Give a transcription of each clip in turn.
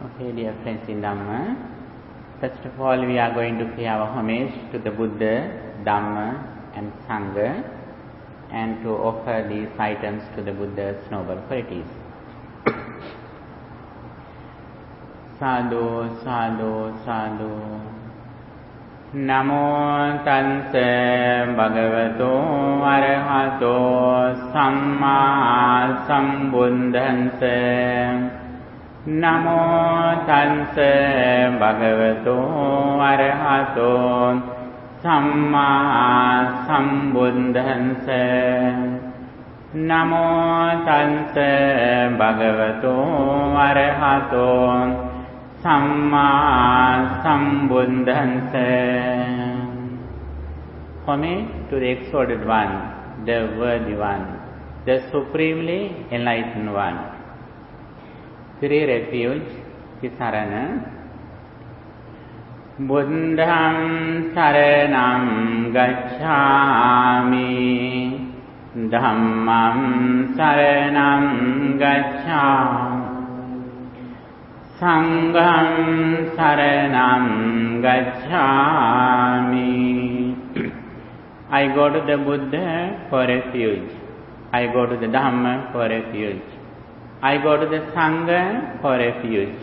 Okay, dear friends in Dhamma, first of all we are going to pay our homage to the Buddha, Dhamma and Sangha and to offer these items to the Buddha's noble qualities. Sadhu, sadhu, sadhu. Namo tanse bhagavato arahato samma sambuddhanse. Namo tanse bhagavato arahato samma sambuddhanse. Namo tanse bhagavato arahato samma sambuddhanse. Homage to the exalted one, the worthy one, the supremely enlightened one. Three refuge, Sarana. Buddham saranam gacchami, Dhammam saranam gacchami, Sangham saranam gacchami. I go to the Buddha for refuge. I go to the Dhamma for refuge. I go to the Sangha for refuge.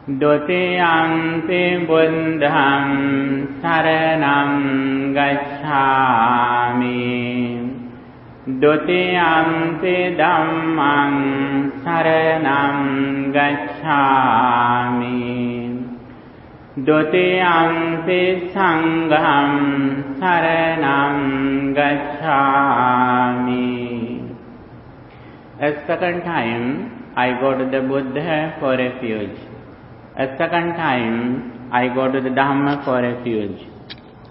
Dutiyampi Buddham saranam gacchami, Dutiyampi Dhammam saranam gacchami, Dutiyampi Sangham saranam gacchami. A second time, I go to the Buddha for refuge. A second time, I go to the Dhamma for refuge.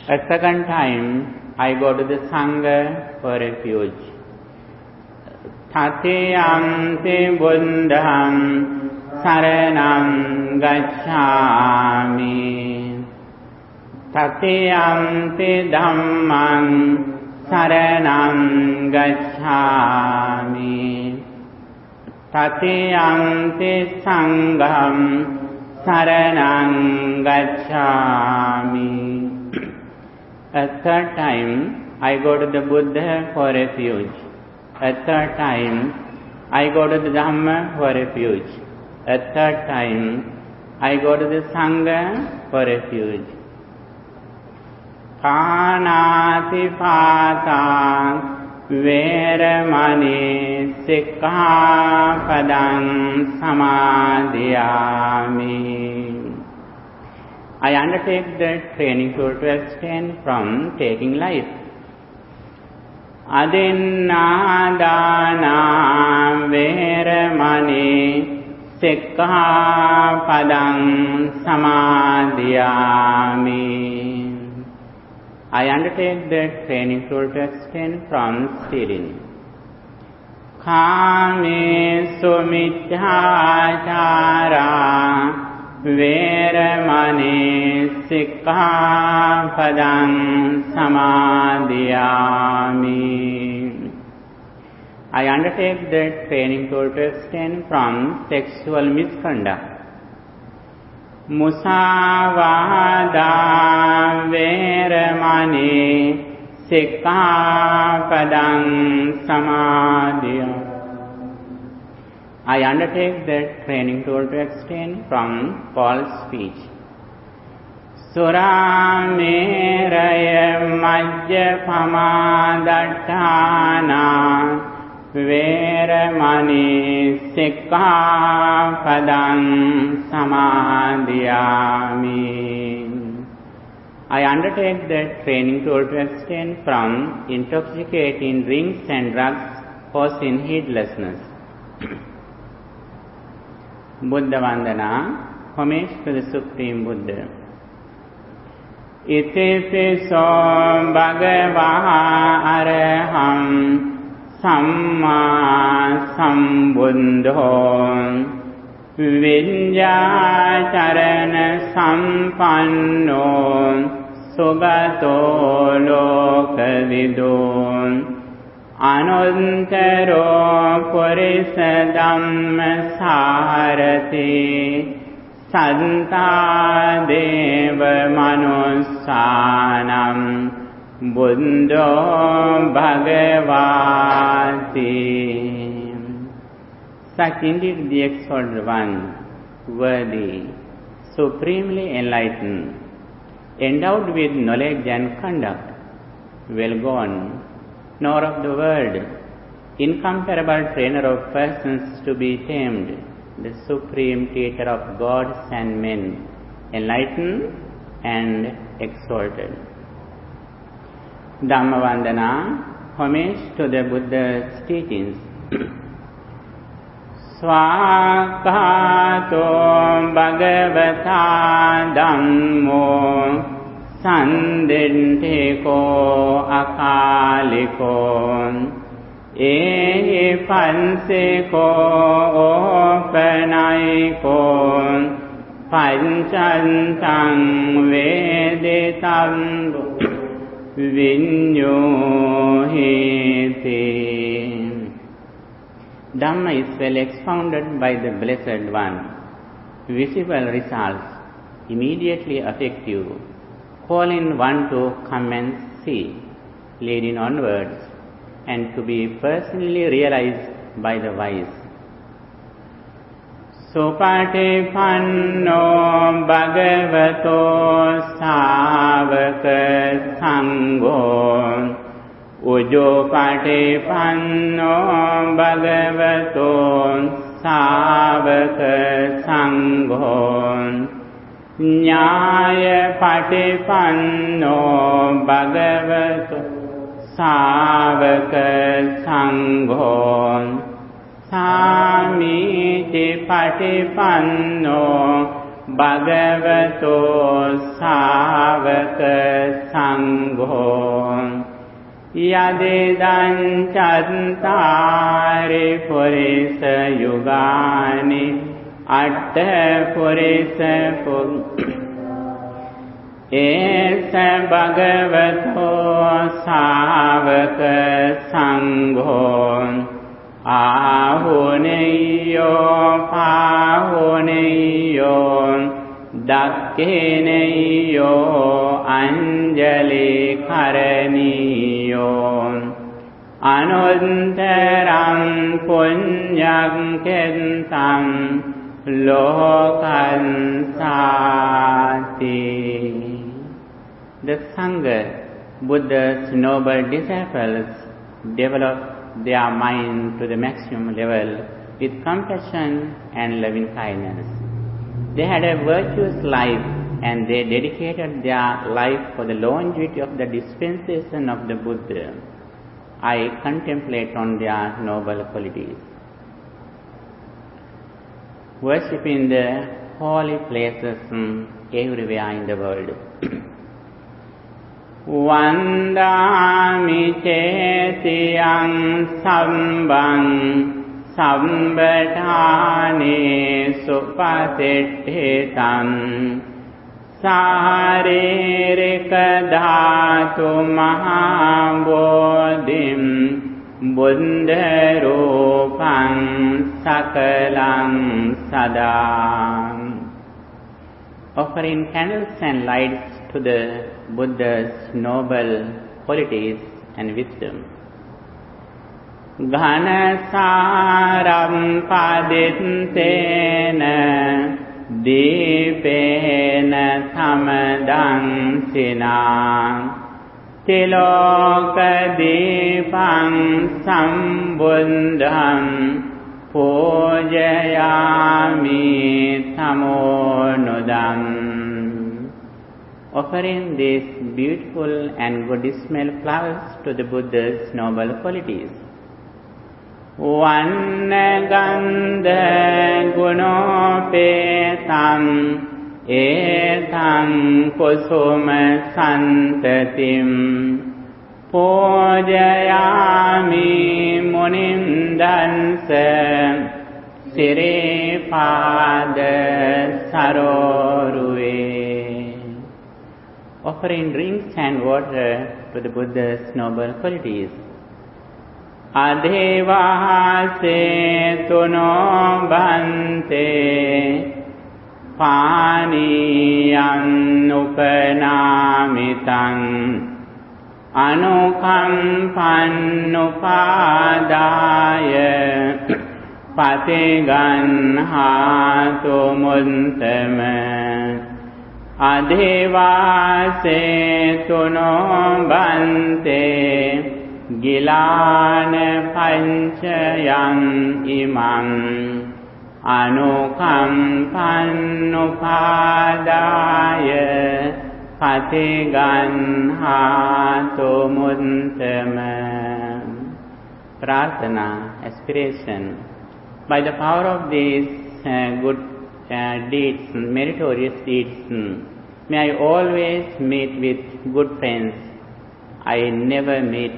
A second time, I go to the Sangha for refuge. Tatiyampi Buddham saranam gacchami, Tatiyampi Dhammam saranam gacchami, Tatiyampi Sangham saranam gacchami. A third time, I go to the Buddha for refuge. A third time, I go to the Dhamma for refuge. A third time, I go to the Sangha for refuge. Pānāti pātā Veramani sikkhapadam samadhiyami. I undertake the training to abstain from taking life. Adinādāna Veramani sikkhapadam samadhiyami. I undertake the training to abstain from stealing. Kāme sumicchācārā Veramani sikkhapadam samadhiyami. I undertake the training to abstain from sexual misconduct. Musāvādā Veramani sikkhapadam samadhiyami. I undertake the training to abstain from false speech. Surameraya majjapamadatthāna Veramani sikkhapadam samadhiyami. I undertake the training to abstain from intoxicating drinks and drugs causing heedlessness. Buddha Vandana, homage to the Supreme Buddha. Itipiso bhagavā araham Samma sambuddho viññācarana sampanno sugato lokavido Anuntaro purisa dhamma sarati Santa Deva Manussanam Buddho Bhagavati. Such indeed the exalted one, worthy, supremely enlightened, endowed with knowledge and conduct, well gone, nor of the world, incomparable trainer of persons to be tamed, the supreme teacher of gods and men, enlightened and exalted. Vandana, homage to the Buddha's teachings. Swakato Bhagavata Dhammo Sandintiko Akaliko Ehi Pansiko Opanaiko Panchantam Veditam Vinyohiti. Dhamma is well expounded by the Blessed One. Visible results immediately affect you, calling one to come and see, leading onwards, and to be personally realized by the wise. Supatipanno Bhagavato Savaka Sangho Ujopatipanno Bhagavato Savaka Sangho Nyaya Patipanno Bhagavato Savaka Sangho Samiti Patipanno Bhagavato Savaka Sangho Yadidan Chantari Purisa Yugani Atta Purisa Esa Bhagavato Savaka Sangho Ahuneyo Pahuneyo Dakhineyo Anjali Karaniyo Anuntaram Punyam Kentam Lokan Sati. The Sangha, Buddha's noble disciples, developed their mind to the maximum level with compassion and loving kindness. They had a virtuous life and they dedicated their life for the longevity of the dispensation of the Buddha. I contemplate on their noble qualities. Worship in the holy places everywhere in the world. Vandami cetiyam sambang sambatani supasithitam saririka dhatu mahabodhim buddharupam sakalam sadam. Offering candles and lights to the Buddha's noble qualities and wisdom. Ghanasaram padintena dipena samadansina tiloka dipam sambundham pujayami tamonudam. Offering these beautiful and good smell flowers to the Buddha's noble qualities. Vannagandha gunopetam etam kusuma santatim pujayami munim dansa siripada saroruve. Offering drinks and water to the Buddha's noble qualities. Adhevase tuno bhante පානීයං උපනාමිතං අනුකම්පං උපාදාය පතිගන්හාතු මුත්තම අධිවාසේතුනෝ බන්තේ ගිලාන පංචයං ඉමං අනුකම්පං උපාදාය පතිගන්හාතු මුත්තම. Prarthana, aspiration. By the power of these good deeds, meritorious deeds, may I always meet with good friends. I never meet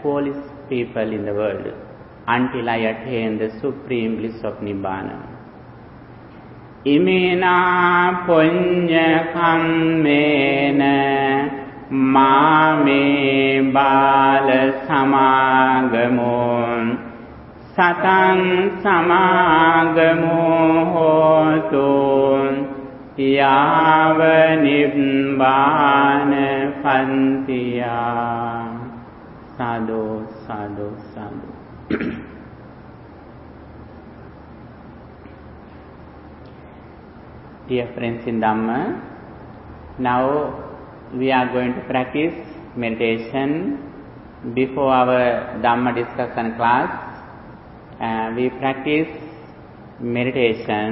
foolish people in the world until I attain the supreme bliss of Nibbana. Imena punya kammena mame bala samagamun satang samagamo hotu yava nibbana pantiya. Sadhu, sadhu, sadhu. Dear friends in Dhamma, now we are going to practice meditation. Before our Dhamma discussion class, we practice meditation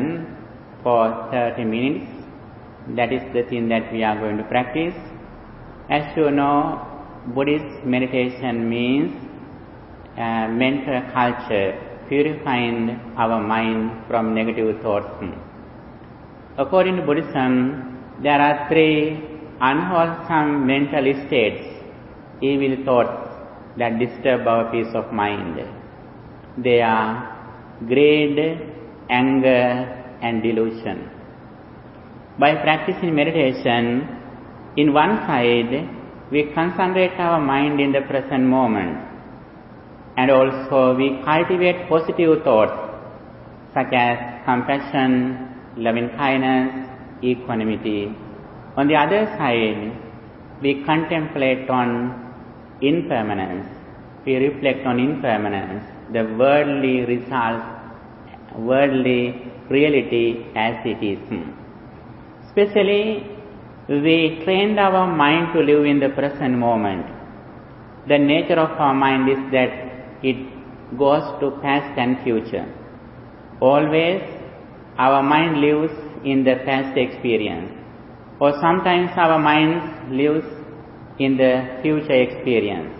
for 30 minutes. That is the thing that we are going to practice. As you know, Buddhist meditation means mental culture, purifying our mind from negative thoughts. According to Buddhism, there are 3 unwholesome mental states, evil thoughts that disturb our peace of mind. They are greed, anger, and delusion. By practicing meditation, in one side, we concentrate our mind in the present moment, and also we cultivate positive thoughts such as compassion, loving kindness, equanimity. On the other side, we contemplate on impermanence. We reflect on impermanence, the worldly results, worldly reality as it is. Especially, we trained our mind to live in the present moment. The nature of our mind is that it goes to past and future. Always, our mind lives in the past experience, or sometimes our mind lives in the future experience.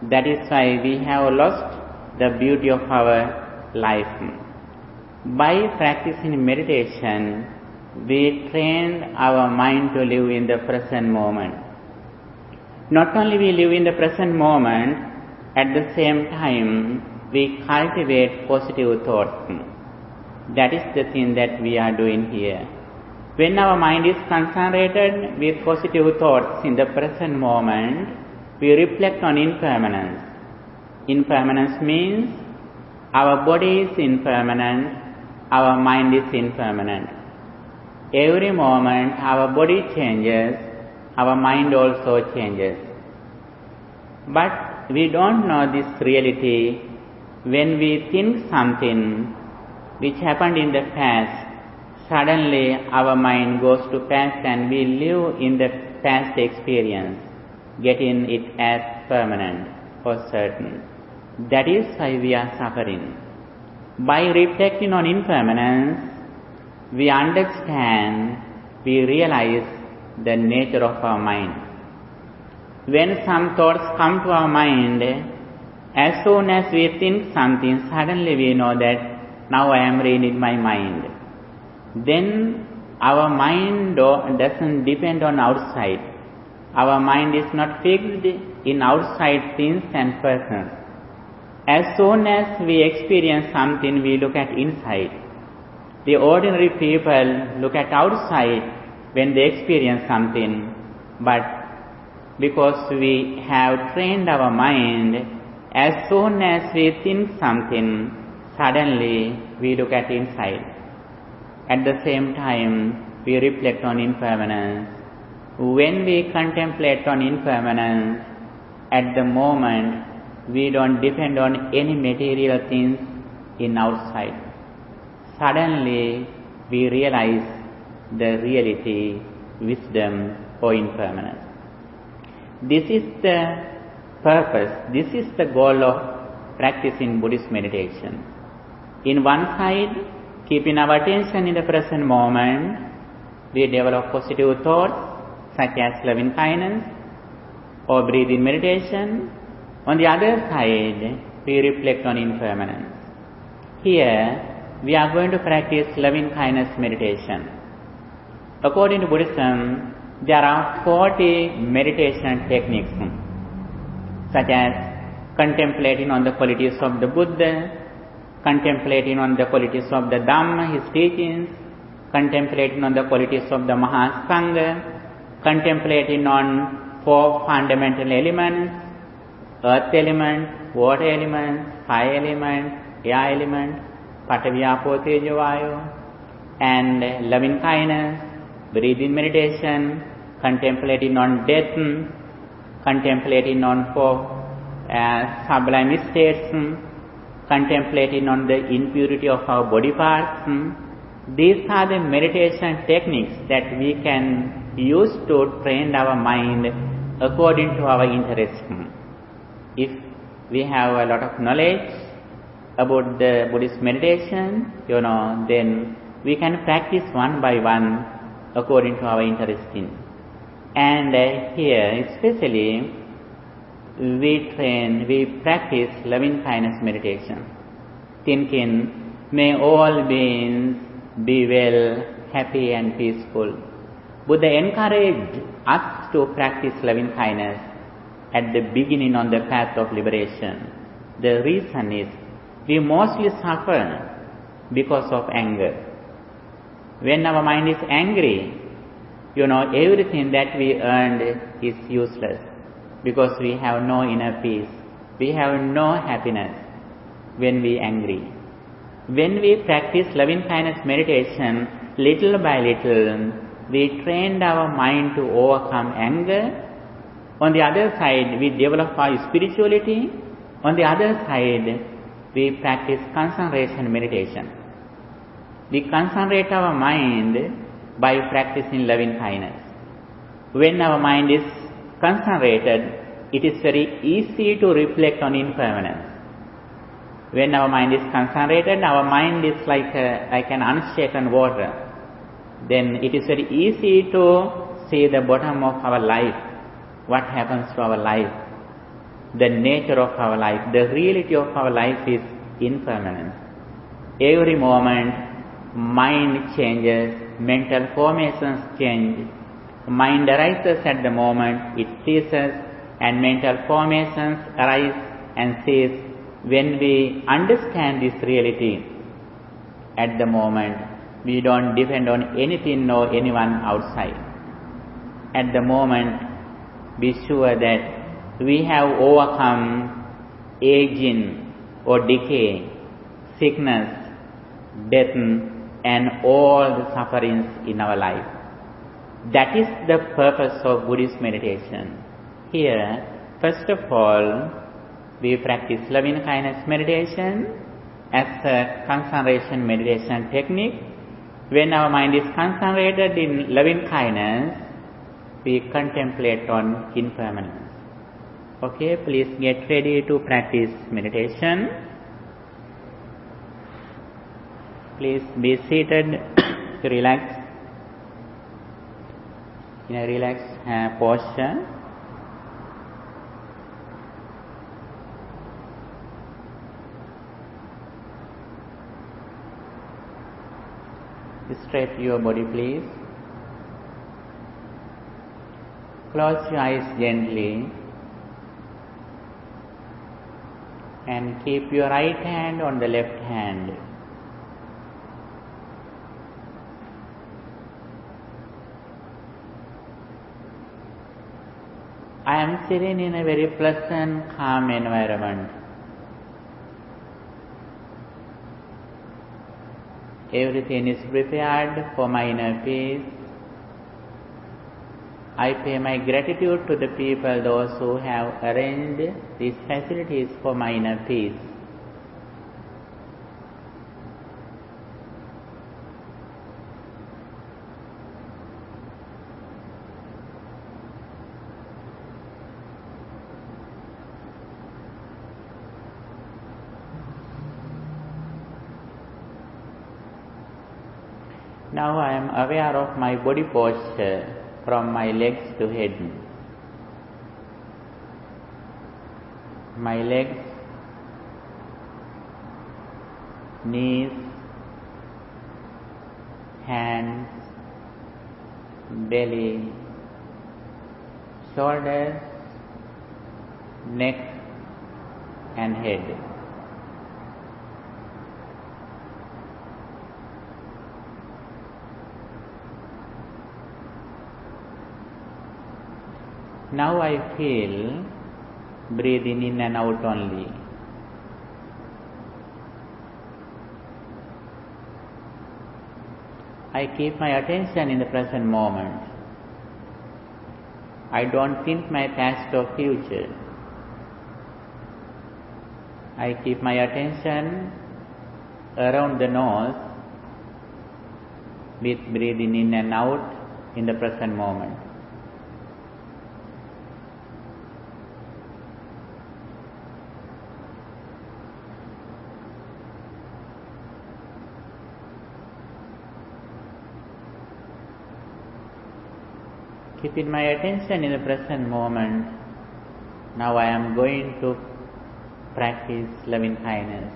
That is why we have lost the beauty of our life. By practicing meditation, we train our mind to live in the present moment. Not only we live in the present moment, at the same time we cultivate positive thoughts. That is the thing that we are doing here. When our mind is concentrated with positive thoughts in the present moment, we reflect on impermanence. Impermanence means our body is impermanent, our mind is impermanent. Every moment our body changes, our mind also changes. But we don't know this reality when we think something which happened in the past. Suddenly our mind goes to past and we live in the past experience, getting it as permanent or certain. That is why we are suffering. By reflecting on impermanence, we understand, we realize the nature of our mind. When some thoughts come to our mind, as soon as we think something, suddenly we know that now I am reading my mind. Then our mind doesn't depend on outside. Our mind is not fixed in outside things and persons. As soon as we experience something, we look at inside. The ordinary people look at outside when they experience something, but because we have trained our mind, as soon as we think something, suddenly we look at inside. At the same time, we reflect on impermanence. When we contemplate on impermanence, at the moment, we don't depend on any material things in outside. Suddenly, we realize the reality, wisdom, or impermanence. This is the purpose, this is the goal of practicing Buddhist meditation. In one side, keeping our attention in the present moment, we develop positive thoughts such as loving kindness or breathing meditation. On the other side, we reflect on impermanence. Here, we are going to practice loving kindness meditation. According to Buddhism, there are 40 meditation techniques, such as contemplating on the qualities of the Buddha, contemplating on the qualities of the Dhamma, his teachings, contemplating on the qualities of the Mahasangha, contemplating on 4 fundamental elements, earth element, water element, fire element, air element, Patavi, Apo, Tejo, Vayu, and loving kindness, breathing meditation, contemplating on death, contemplating on 4 sublime states, contemplating on the impurity of our body parts. These are the meditation techniques that we can use to train our mind according to our interest. If we have a lot of knowledge about the Buddhist meditation, then we can practice one by one according to our interest in. And here especially we practice loving kindness meditation, thinking, may all beings be well, happy and peaceful. Buddha encouraged us to practice loving kindness at the beginning on the path of liberation. The reason is we mostly suffer because of anger. When our mind is angry, everything that we earned is useless because we have no inner peace. We have no happiness when we are angry. When we practice loving kindness meditation, little by little, we train our mind to overcome anger. On the other side, we develop our spirituality. On the other side, we practice concentration meditation. We concentrate our mind by practicing loving kindness. When our mind is concentrated, it is very easy to reflect on impermanence. When our mind is concentrated, our mind is like an unshaken water. Then it is very easy to see the bottom of our life, what happens to our life, the nature of our life. The reality of our life is impermanence. Every moment, mind changes, mental formations change. Mind arises at the moment, it ceases, and mental formations arise and cease. When we understand this reality, at the moment, we don't depend on anything nor anyone outside. At the moment, be sure that we have overcome aging or decay, sickness, death, and all the sufferings in our life. That is the purpose of Buddhist meditation. Here, first of all, we practice loving kindness meditation as a concentration meditation technique. When our mind is concentrated in loving kindness, we contemplate on impermanence. Okay, please get ready to practice meditation. Please be seated, relax, in a relaxed posture. Stretch your body, please. Close your eyes gently and keep your right hand on the left hand. I am sitting in a very pleasant, calm environment. Everything is prepared for my inner peace. I pay my gratitude to the people, those who have arranged these facilities for my inner peace. Now I am aware of my body posture from my legs to head. My legs, knees, hands, belly, shoulders, neck and head. Now I feel breathing in and out only. I keep my attention in the present moment. I don't think my past or future. I keep my attention around the nose with breathing in and out in the present moment. Keeping my attention in the present moment, now I am going to practice loving kindness.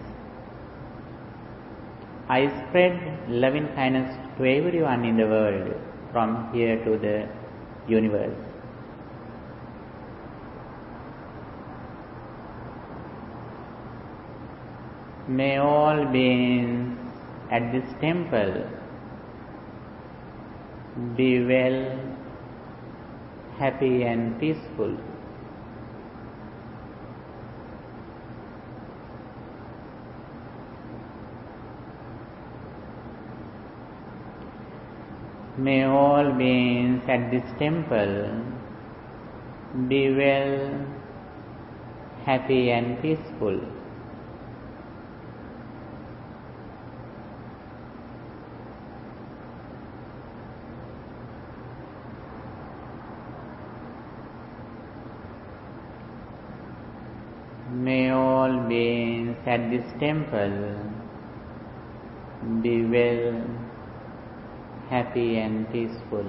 I spread loving kindness to everyone in the world, from here to the universe. May all beings at this temple be well, happy and peaceful. May all beings at this temple be well, happy and peaceful. May all beings at this temple be well, happy and peaceful.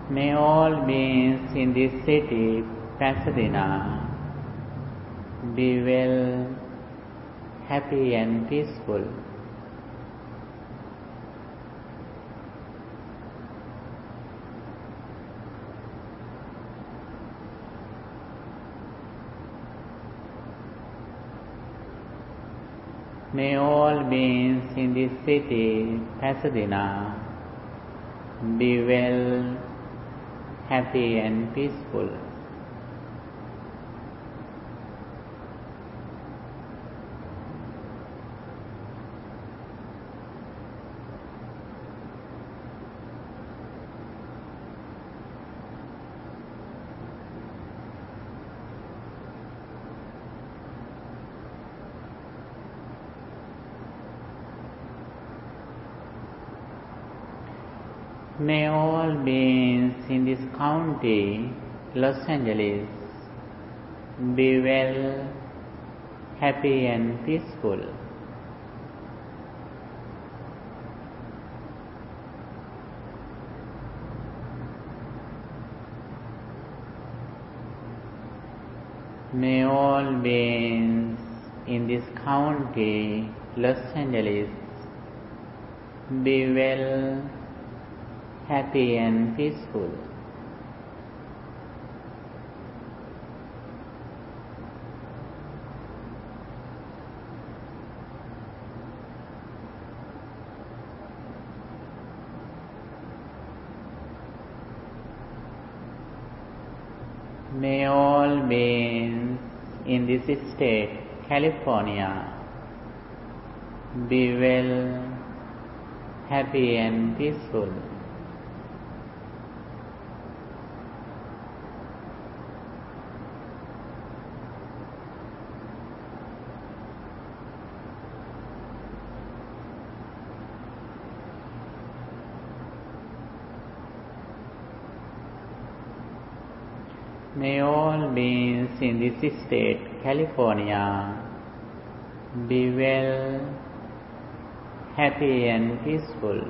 May all beings in this city, Pasadena, be well, happy and peaceful. May all beings in this city, Pasadena, be well, happy and peaceful. May all beings in this county, Los Angeles, be well, happy and peaceful. May all beings in this county, Los Angeles, be well, happy and peaceful. May all beings in this state, California, be well, happy and peaceful. May all beings in this state, California, be well, happy and peaceful.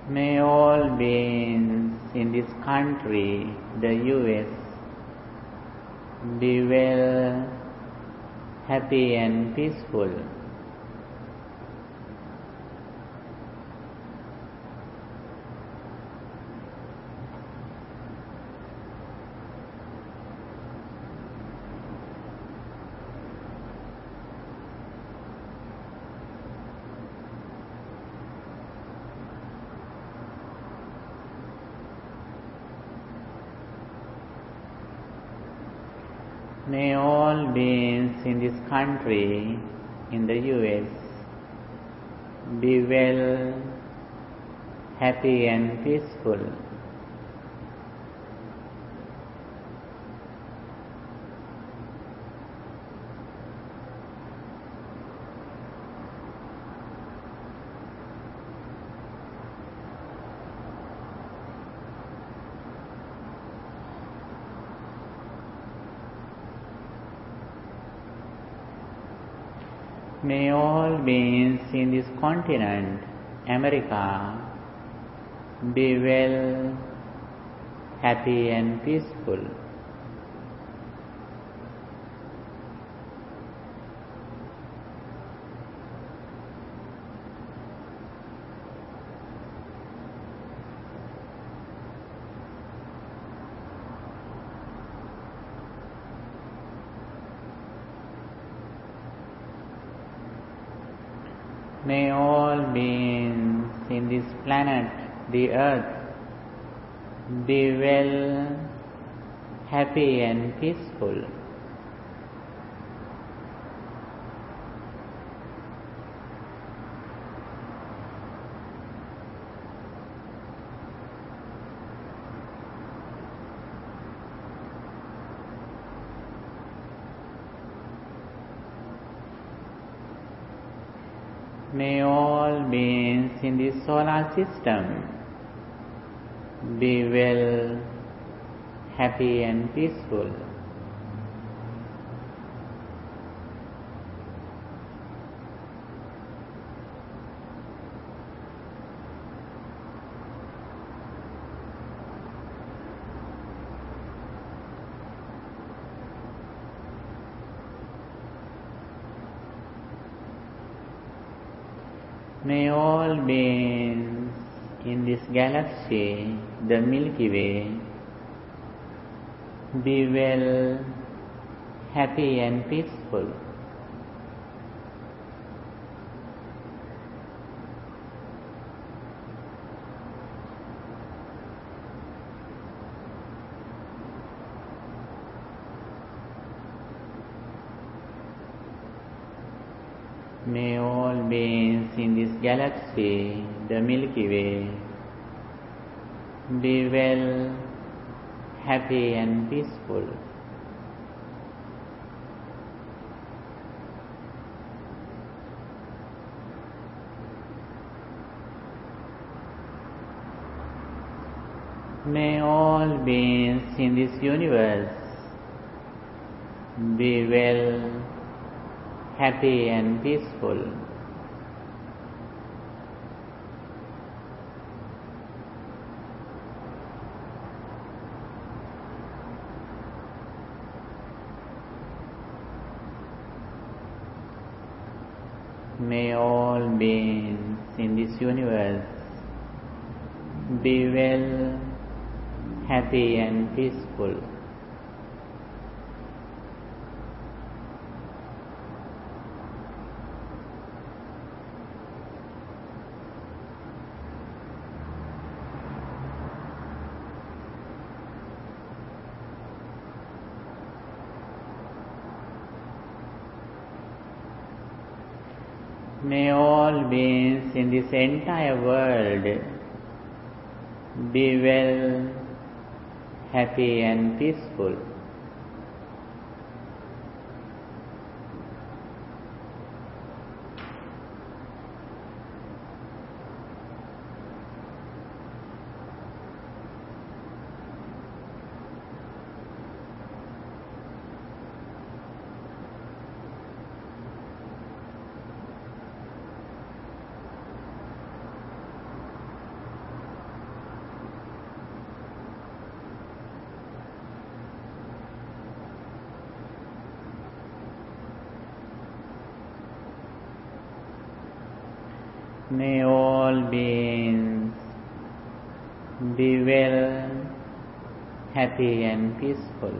May all beings in this country, the US, be well, happy and peaceful. May all beings in this country, in the US, be well, happy and peaceful. May all beings in this continent, America, be well, happy and peaceful. May all beings in this planet, the earth, be well, happy and peaceful. May all beings in the solar system be well, happy and peaceful. May all beings in this galaxy, the Milky Way, be well, happy and peaceful. May all beings in this galaxy, the Milky Way, be well, happy and peaceful. May all beings in this universe be well, happy and peaceful. May all beings in this universe be well, happy and peaceful. May all beings in this entire world be well, happy and peaceful. May all beings be well, happy and peaceful.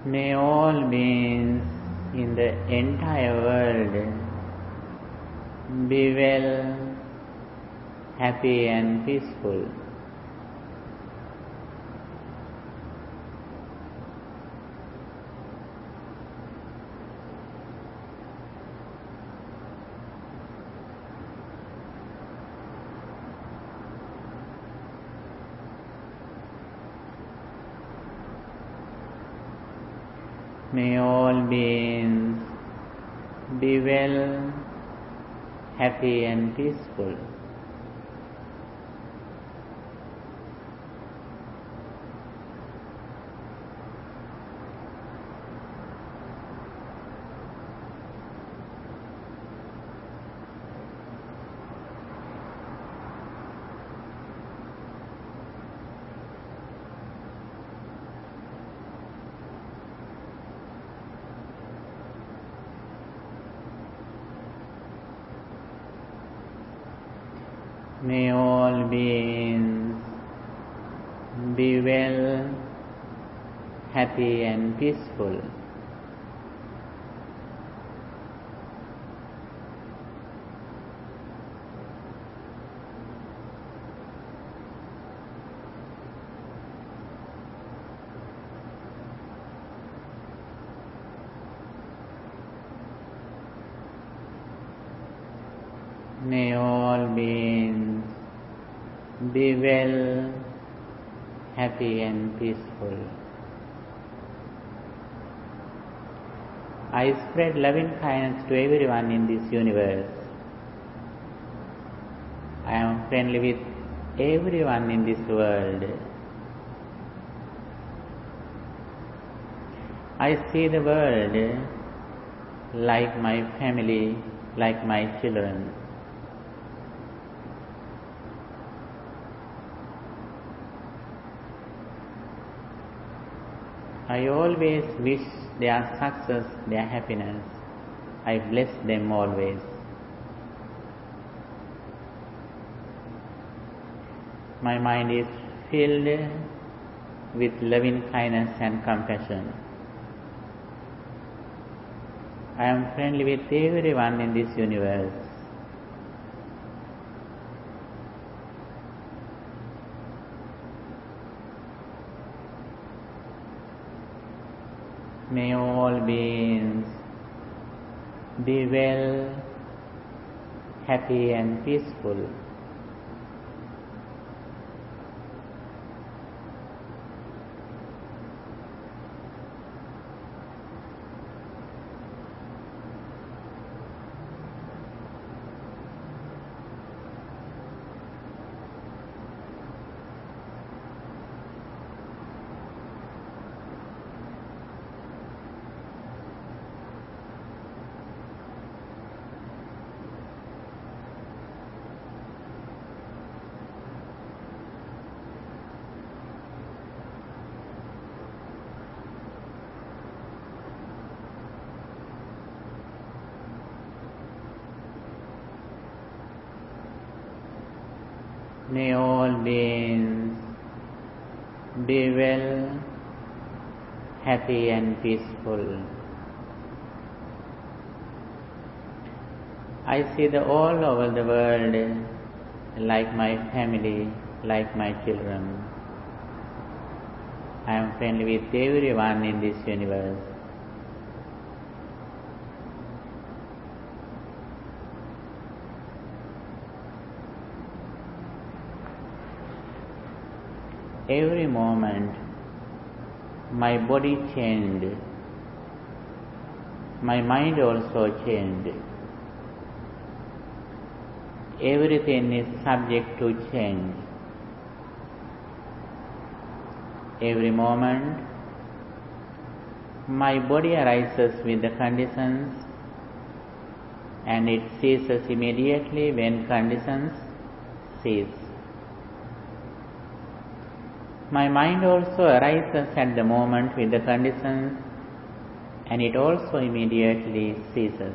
May all beings in the entire world be well, happy and peaceful. May all beings be well, happy and peaceful. May all beings be well, happy and peaceful. May all beings be well, happy and peaceful. I spread loving kindness to everyone in this universe. I am friendly with everyone in this world. I see the world like my family, like my children. I always wish their success, their happiness. I bless them always. My mind is filled with loving kindness and compassion. I am friendly with everyone in this universe. May all beings be well, happy and peaceful. May all beings be well, happy and peaceful. I see all over the world like my family, like my children. I am friendly with everyone in this universe. Every moment my body changed, my mind also changed. Everything is subject to change. Every moment my body arises with the conditions and it ceases immediately when conditions cease. My mind also arises at the moment with the conditions and it also immediately ceases.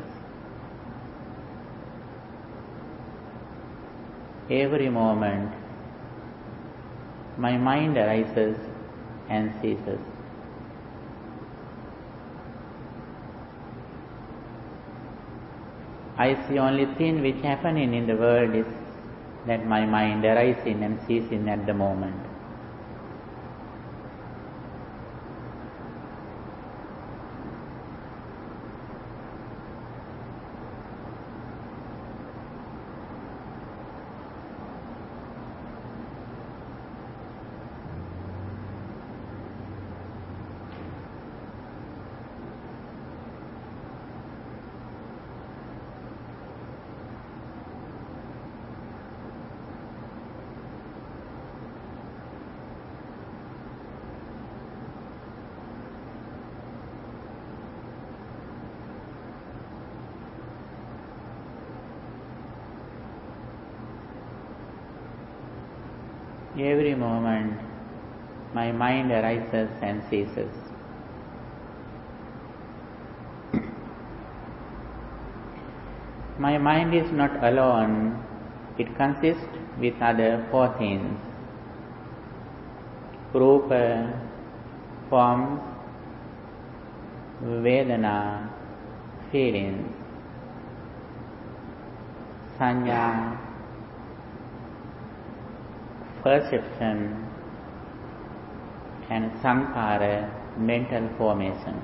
Every moment my mind arises and ceases. I see only thing which happening in the world is that my mind arising and ceasing at the moment. Every moment my mind arises and ceases. My mind is not alone, it consists with other four things: Rupa, forms, Vedana, feelings, Sanya, perception, and Sankhara, mental formations.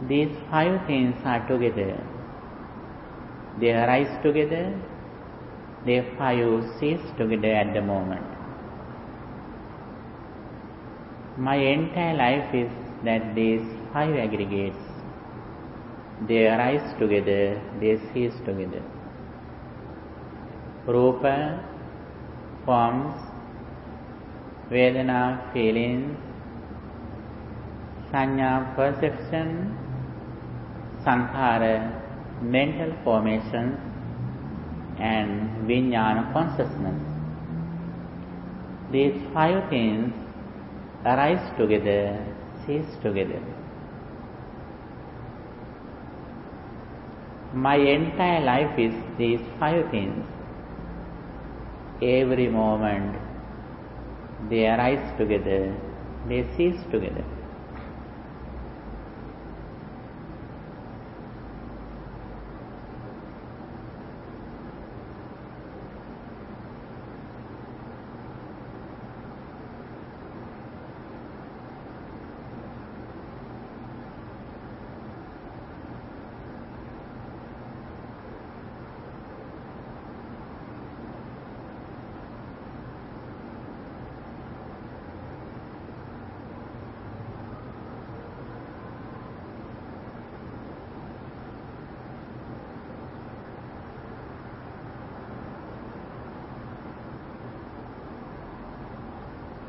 These five things are together. They arise together, they five cease together at the moment. My entire life is that these five aggregates, they arise together, they cease together. Rupa, forms, Vedana, feelings, Sanya, perception, Sankhara, mental formations, and Vijnana, consciousness. These five things arise together, cease together. My entire life is these five things. Every moment they arise together, they cease together.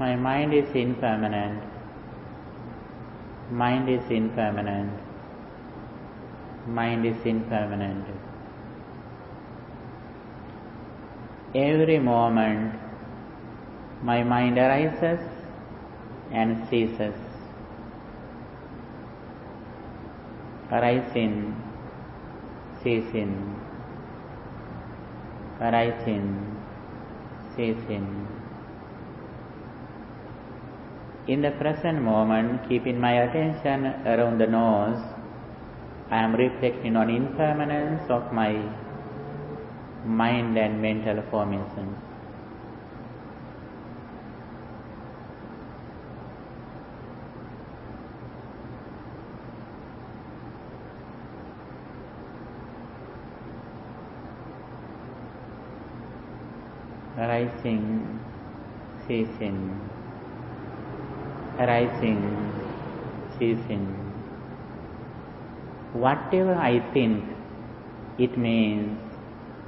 My mind is impermanent. Mind is impermanent. Mind is impermanent. Every moment my mind arises and ceases. Arising, ceasing. Arising, ceasing. In the present moment, keeping my attention around the nose, I am reflecting on impermanence of my mind and mental formations. Arising, ceasing. Arising, ceasing. Whatever I think, it means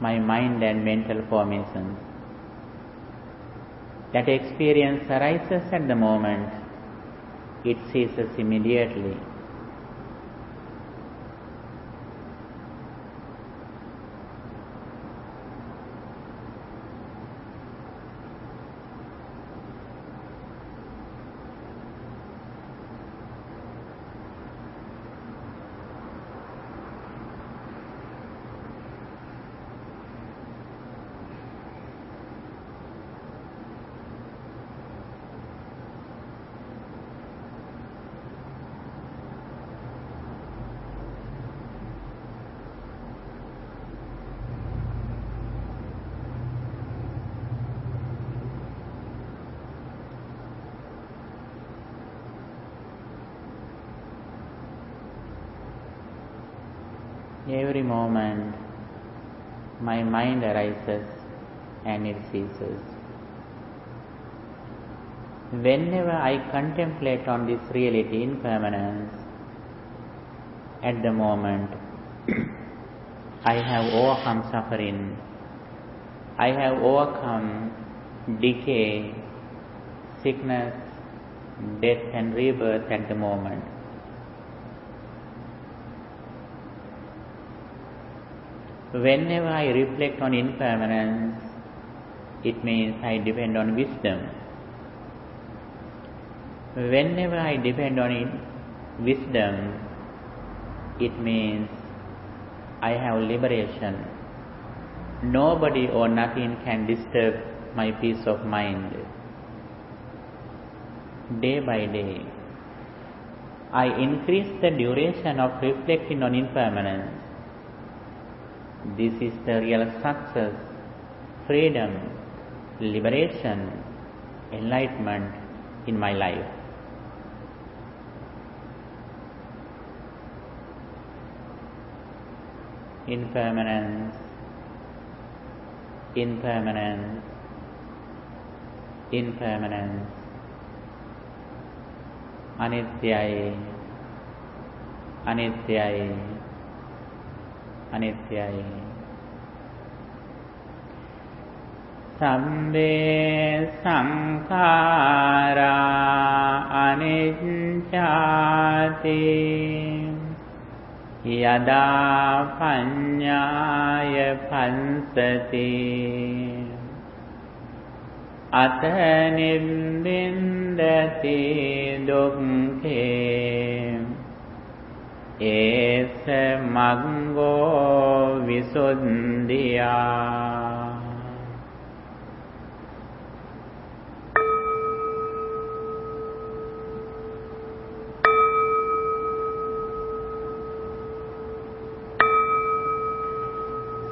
my mind and mental formations. That experience arises at the moment, it ceases immediately. Every moment my mind arises and it ceases. Whenever I contemplate on this reality, impermanence, at the moment I have overcome suffering, I have overcome decay, sickness, death and rebirth at the moment. Whenever I reflect on impermanence, it means I depend on wisdom. Whenever I depend on wisdom, it means I have liberation. Nobody or nothing can disturb my peace of mind. Day by day, I increase the duration of reflecting on impermanence. This is the real success, freedom, liberation, enlightenment in my life. Impermanence, impermanence, impermanence. Anityai, anityai, anityai. Sabbe sankhara anicchati yada paññāya pansati ata nibbindati dukkhe esa maggo visuddhiya.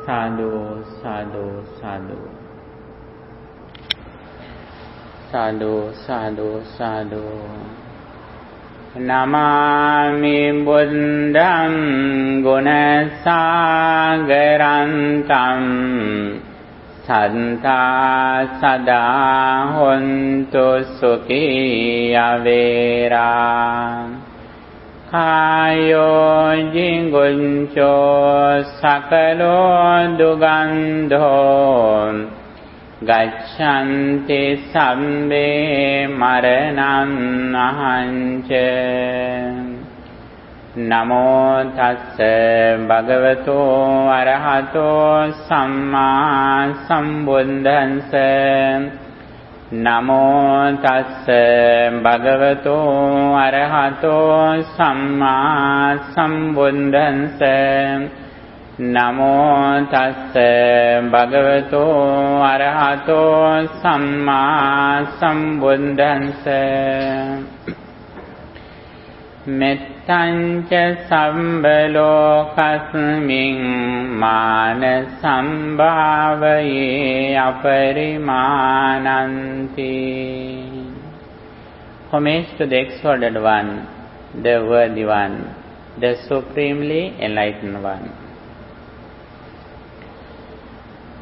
Sadhu, sadhu, sadhu. Sadhu, sadhu, sadhu. Namami Buddham Gunasagarantam Santa Sada Hontu Sukhiya Vera Kayo Jinguncho Sakalo Dugandho gaccanti sabbe maranam ahanca. Namo tassa bhagavato arahato samma sambuddhassa. Namo tassa bhagavato arahato samma sambuddhassa. Namo tassa bhagavato arahato samma sambuddhassa. Mettanca sambhalokasmin mana sambhavaye aparimananti. Homage to the exalted one, the worthy one, the supremely enlightened one.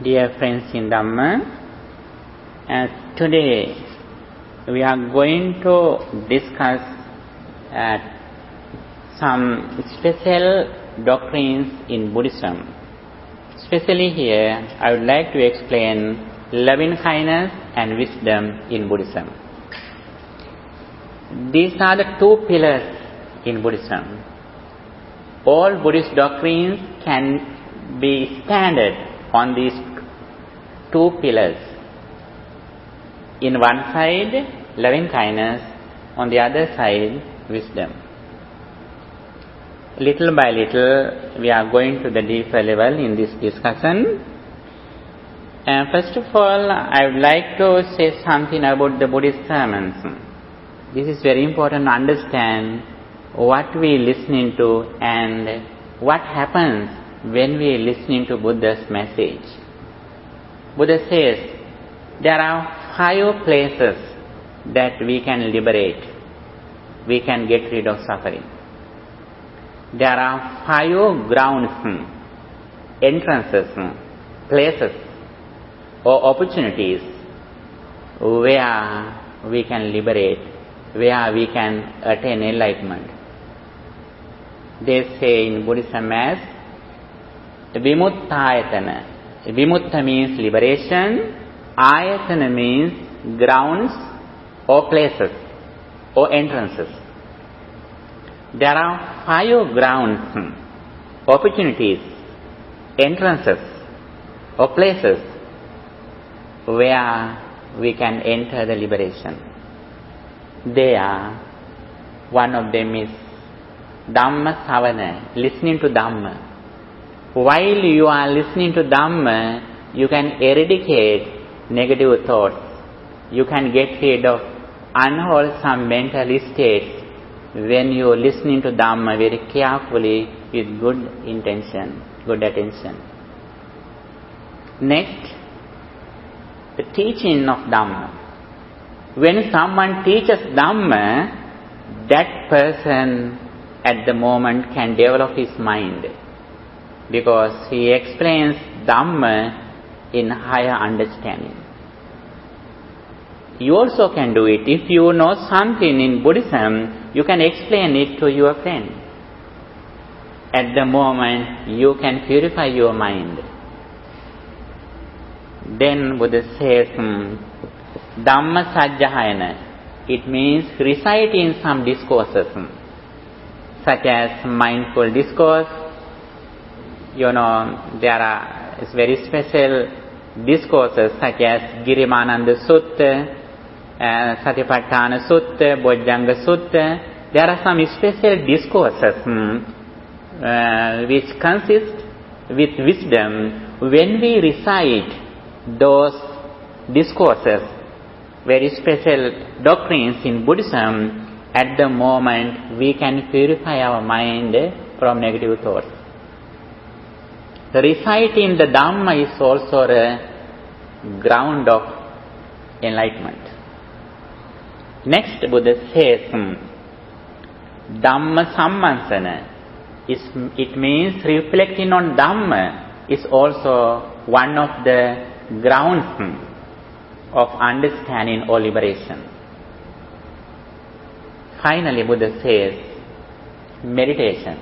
Dear friends in Dhamma, today we are going to discuss some special doctrines in Buddhism. Especially here, I would like to explain loving kindness and wisdom in Buddhism. These are the two pillars in Buddhism. All Buddhist doctrines can be standard on these two pillars. In one side, loving kindness, on the other side, wisdom. Little by little, we are going to the deeper level in this discussion. First of all, I would like to say something about the Buddhist sermons. This is very important to understand what we are listening to and what happens when we are listening to Buddha's message. Buddha says there are 5 places that we can liberate. We can get rid of suffering. There are 5 grounds, entrances, places or opportunities where we can liberate, where we can attain enlightenment. They say in Buddhism as Vimuttayatana. Vimutta means liberation, Ayatana means grounds or places or entrances. There are 5 grounds, opportunities, entrances or places where we can enter the liberation. They are, one of them is Dhamma Savana, listening to Dhamma. While you are listening to Dhamma, you can eradicate negative thoughts. You can get rid of unwholesome mental states when you are listening to Dhamma very carefully with good intention, good attention. Next, the teaching of Dhamma. When someone teaches Dhamma, that person at the moment can develop his mind, because he explains Dhamma in higher understanding. You also can do it. If you know something in Buddhism, you can explain it to your friend. At the moment, you can purify your mind. Then Buddha says, Dhamma Sajjahayana. It means reciting some discourses, such as mindful discourse. There are very special discourses such as Girimananda Sutta, Satipatthana Sutta, Bojjhanga Sutta. There are some special discourses which consist with wisdom. When we recite those discourses, very special doctrines in Buddhism, at the moment we can purify our mind from negative thoughts. Reciting the Dhamma is also a ground of enlightenment. Next, Buddha says, Dhamma Sammansana. It means reflecting on Dhamma is also one of the grounds of understanding or liberation. Finally, Buddha says, meditation.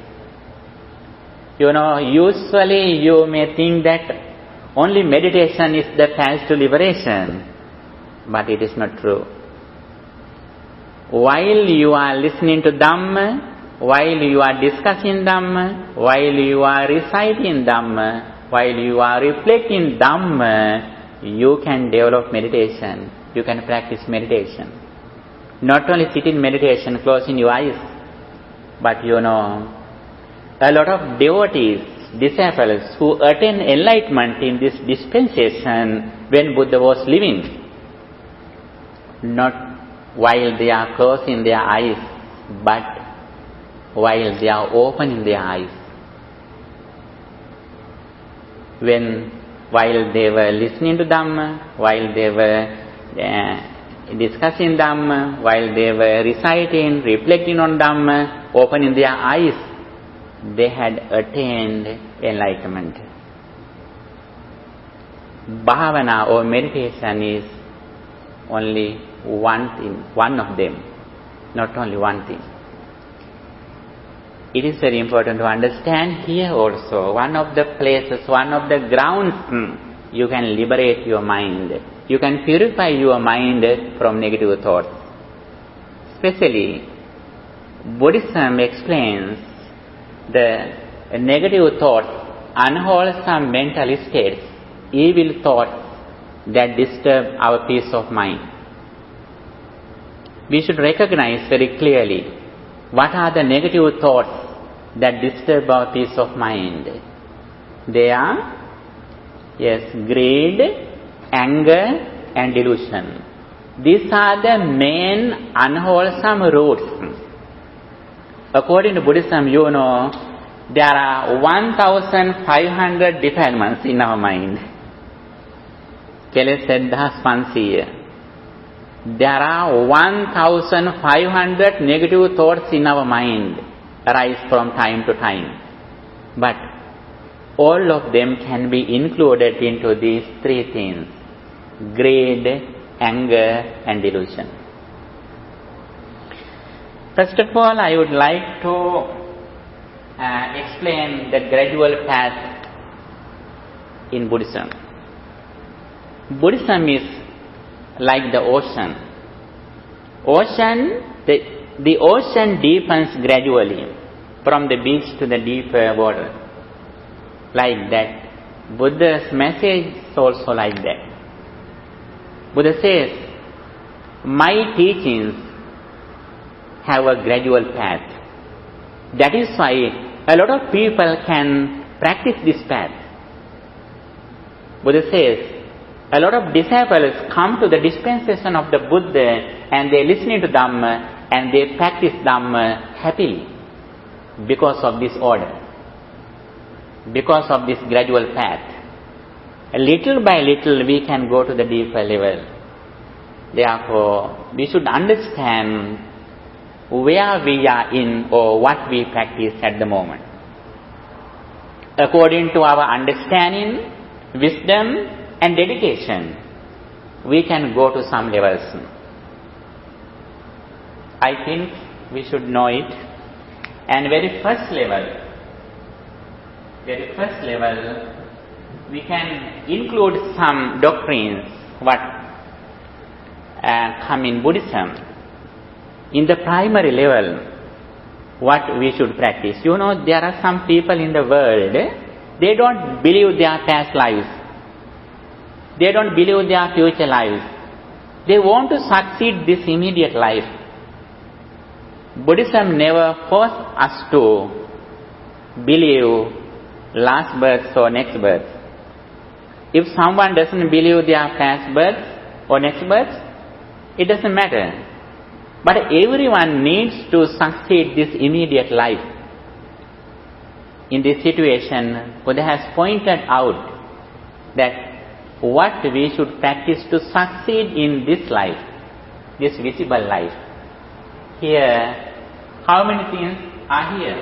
Usually you may think that only meditation is the path to liberation. But it is not true. While you are listening to Dhamma, while you are discussing Dhamma, while you are reciting Dhamma, while you are reflecting Dhamma, you can develop meditation. You can practice meditation. Not only sit in meditation, closing your eyes, but a lot of devotees, disciples who attained enlightenment in this dispensation when Buddha was living, not while they are closing their eyes, but while they are opening their eyes. While they were listening to Dhamma, while they were discussing Dhamma, while they were reciting, reflecting on Dhamma, opening their eyes, they had attained enlightenment. Bhavana or meditation is only one thing, one of them, not only one thing. It is very important to understand here also, one of the places, one of the grounds you can liberate your mind. You can purify your mind from negative thoughts. Especially, Buddhism explains the negative thoughts, unwholesome mental states, evil thoughts that disturb our peace of mind. We should recognize very clearly what are the negative thoughts that disturb our peace of mind. They are, greed, anger and delusion. These are the main unwholesome roots. According to Buddhism, there are 1,500 defilements in our mind. Keles 1500. There are 1,500 negative thoughts in our mind arise from time to time. But all of them can be included into these three things: greed, anger and delusion. First of all, I would like to explain the gradual path in Buddhism. Buddhism is like the ocean. The ocean deepens gradually from the beach to the deeper water. Like that. Buddha's message is also like that. Buddha says, my teachings have a gradual path. That is why a lot of people can practice this path. Buddha says, a lot of disciples come to the dispensation of the Buddha and they listening to Dhamma and they practice Dhamma happily because of this order, because of this gradual path. Little by little we can go to the deeper level. Therefore, we should understand where we are in or what we practice at the moment. According to our understanding, wisdom and dedication, we can go to some levels. I think we should know it. And very first level, we can include some doctrines what come in Buddhism. In the primary level, what we should practice. There are some people in the world, they don't believe their past lives. They don't believe their future lives. They want to succeed this immediate life. Buddhism never forced us to believe last birth or next birth. If someone doesn't believe their past birth or next birth, it doesn't matter. But everyone needs to succeed this immediate life. In this situation, Buddha has pointed out that what we should practice to succeed in this life, this visible life. Here, how many things are here?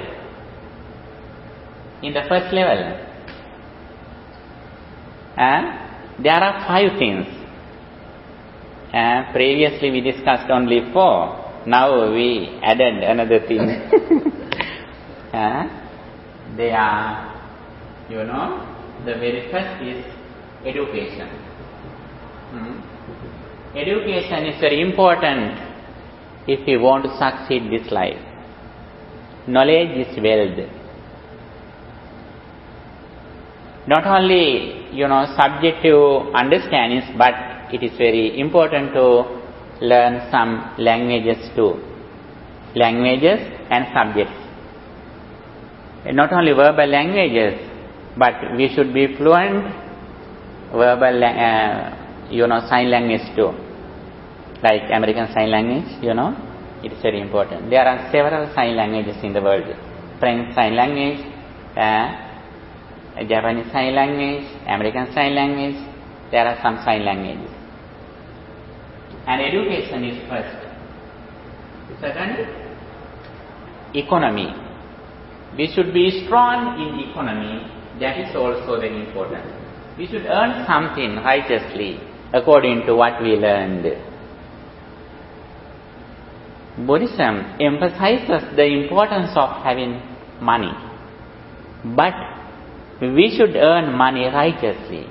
In the first level, there are 5 things. Previously we discussed only 4. Now we added another thing. They are, the very first is education. Education is very important if we want to succeed this life. Knowledge is wealth. Not only, subjective understandings, but it is very important to learn some languages too. Languages and subjects. Not only verbal languages, but we should be fluent verbal, sign language too. Like American Sign Language, it is very important. There are several sign languages in the world. French Sign Language, Japanese Sign Language, American Sign Language. There are some sign languages. And education is first. Second, economy. We should be strong in economy. That is also very important. We should earn something righteously according to what we learned. Buddhism emphasizes the importance of having money. But we should earn money righteously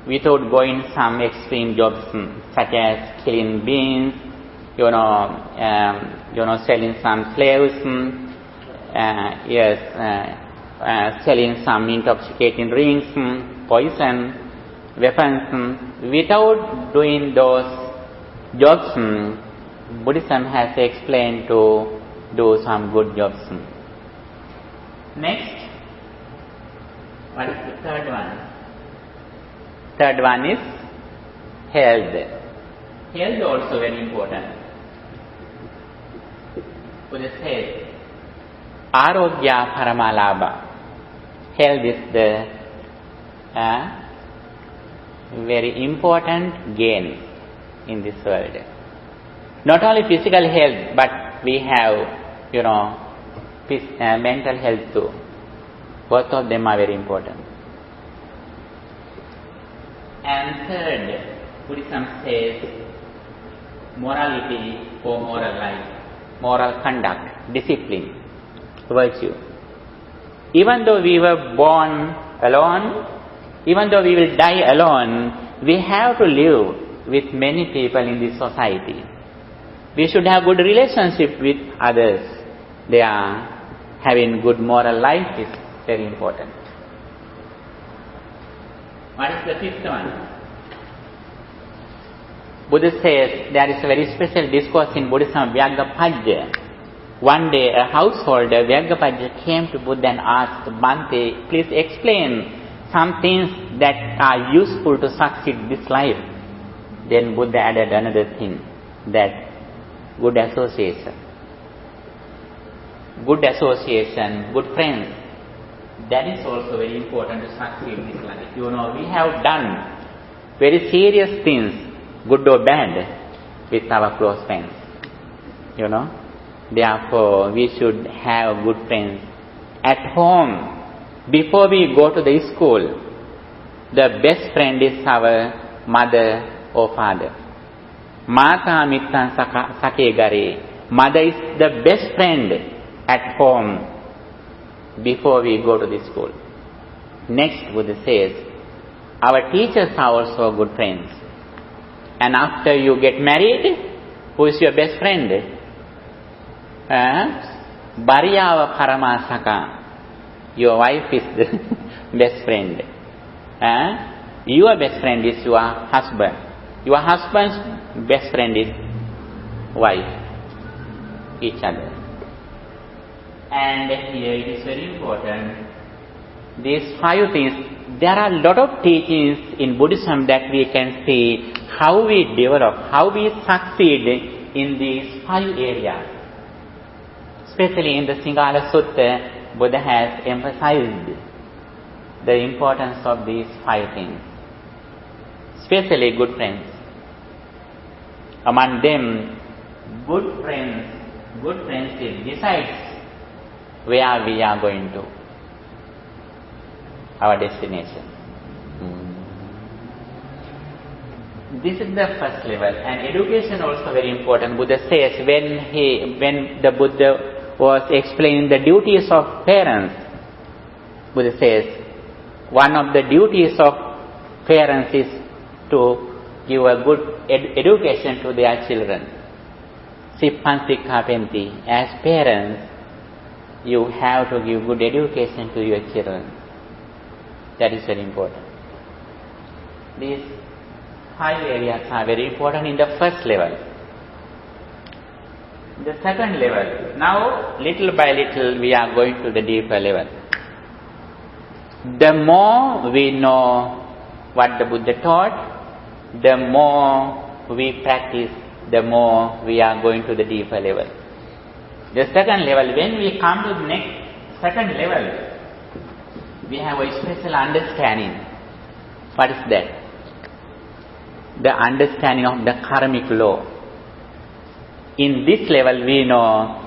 without going some extreme jobs such as killing beings, selling some slaves, selling some intoxicating drinks, poison, weapons. Without doing those jobs, Buddhism has explained to do some good jobs. Next, what is the third one? Third one is health. Health also very important. Buddha says, Arogya Paramalabha. Health is the very important gain in this world. Not only physical health, but we have, mental health too. Both of them are very important. And third, Buddhism says morality for moral life, moral conduct, discipline, virtue. Even though we were born alone, even though we will die alone, we have to live with many people in this society. We should have good relationship with others. They are having good moral life is very important. What is the fifth one? Buddha says there is a very special discourse in Buddhism, Vyagapajja. One day a householder, Vyagapajja, came to Buddha and asked, Bhante, please explain some things that are useful to succeed this life. Then Buddha added another thing, that good association, good friends. That is also very important to succeed in this life. We have done very serious things, good or bad, with our close friends. Therefore, we should have good friends at home. Before we go to the school, the best friend is our mother or father. Mata mittan sake gare. Mother is the best friend at home before we go to the school. Next, Buddha says, our teachers are also good friends. And after you get married, who is your best friend? Bharyava Paramasaka. Your wife is the best friend. Your best friend is your husband. Your husband's best friend is wife. Each other. And here it is very important. These 5 things, there are a lot of teachings in Buddhism that we can see how we develop, how we succeed in these 5 areas. Especially in the Singhala Sutta, Buddha has emphasized the importance of these 5 things. Especially good friends. Among them, good friendship decides where we are going to, our destination. This is the first level, and education also very important. Buddha says when the Buddha was explaining the duties of parents, Buddha says one of the duties of parents is to give a good education to their children. Sippan Sikkapenti. As parents, you have to give good education to your children. That is very important. These 5 areas are very important in the first level. The second level, now little by little we are going to the deeper level. The more we know what the Buddha taught, the more we practice, the more we are going to the deeper level. The second level, when we come to the next second level, we have a special understanding. What is that? The understanding of the karmic law. In this level we know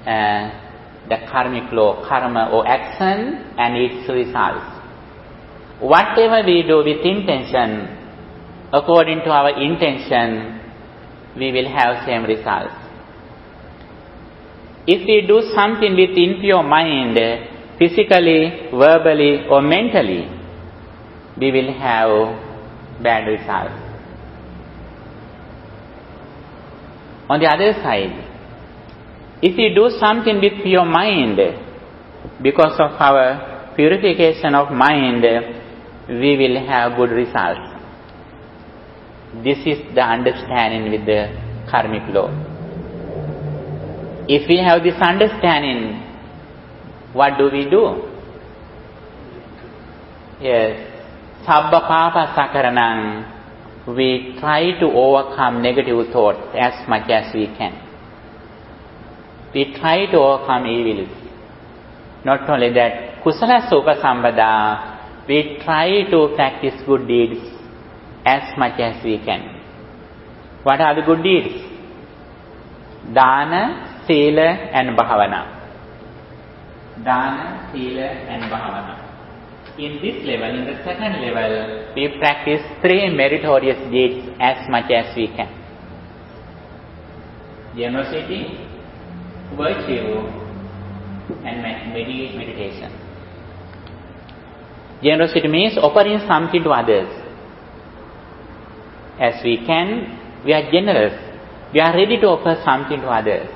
the karmic law, karma or action and its results. Whatever we do with intention, according to our intention, we will have same results. If we do something with impure mind, physically, verbally or mentally, we will have bad results. On the other side, if we do something with pure mind, because of our purification of mind, we will have good results. This is the understanding with the karmic law. If we have this understanding, what do? Yes, sabba papa sakaranam. We try to overcome negative thoughts as much as we can. We try to overcome evils. Not only that, kusala sukha sambada, we try to practice good deeds as much as we can. What are the good deeds? Dana, Sila and Bhavana. Dana, Sila and Bhavana. In this level, in the second level, we practice 3 meritorious deeds as much as we can. Generosity, virtue and meditation. Generosity means offering something to others. As we can, we are generous. We are ready to offer something to others.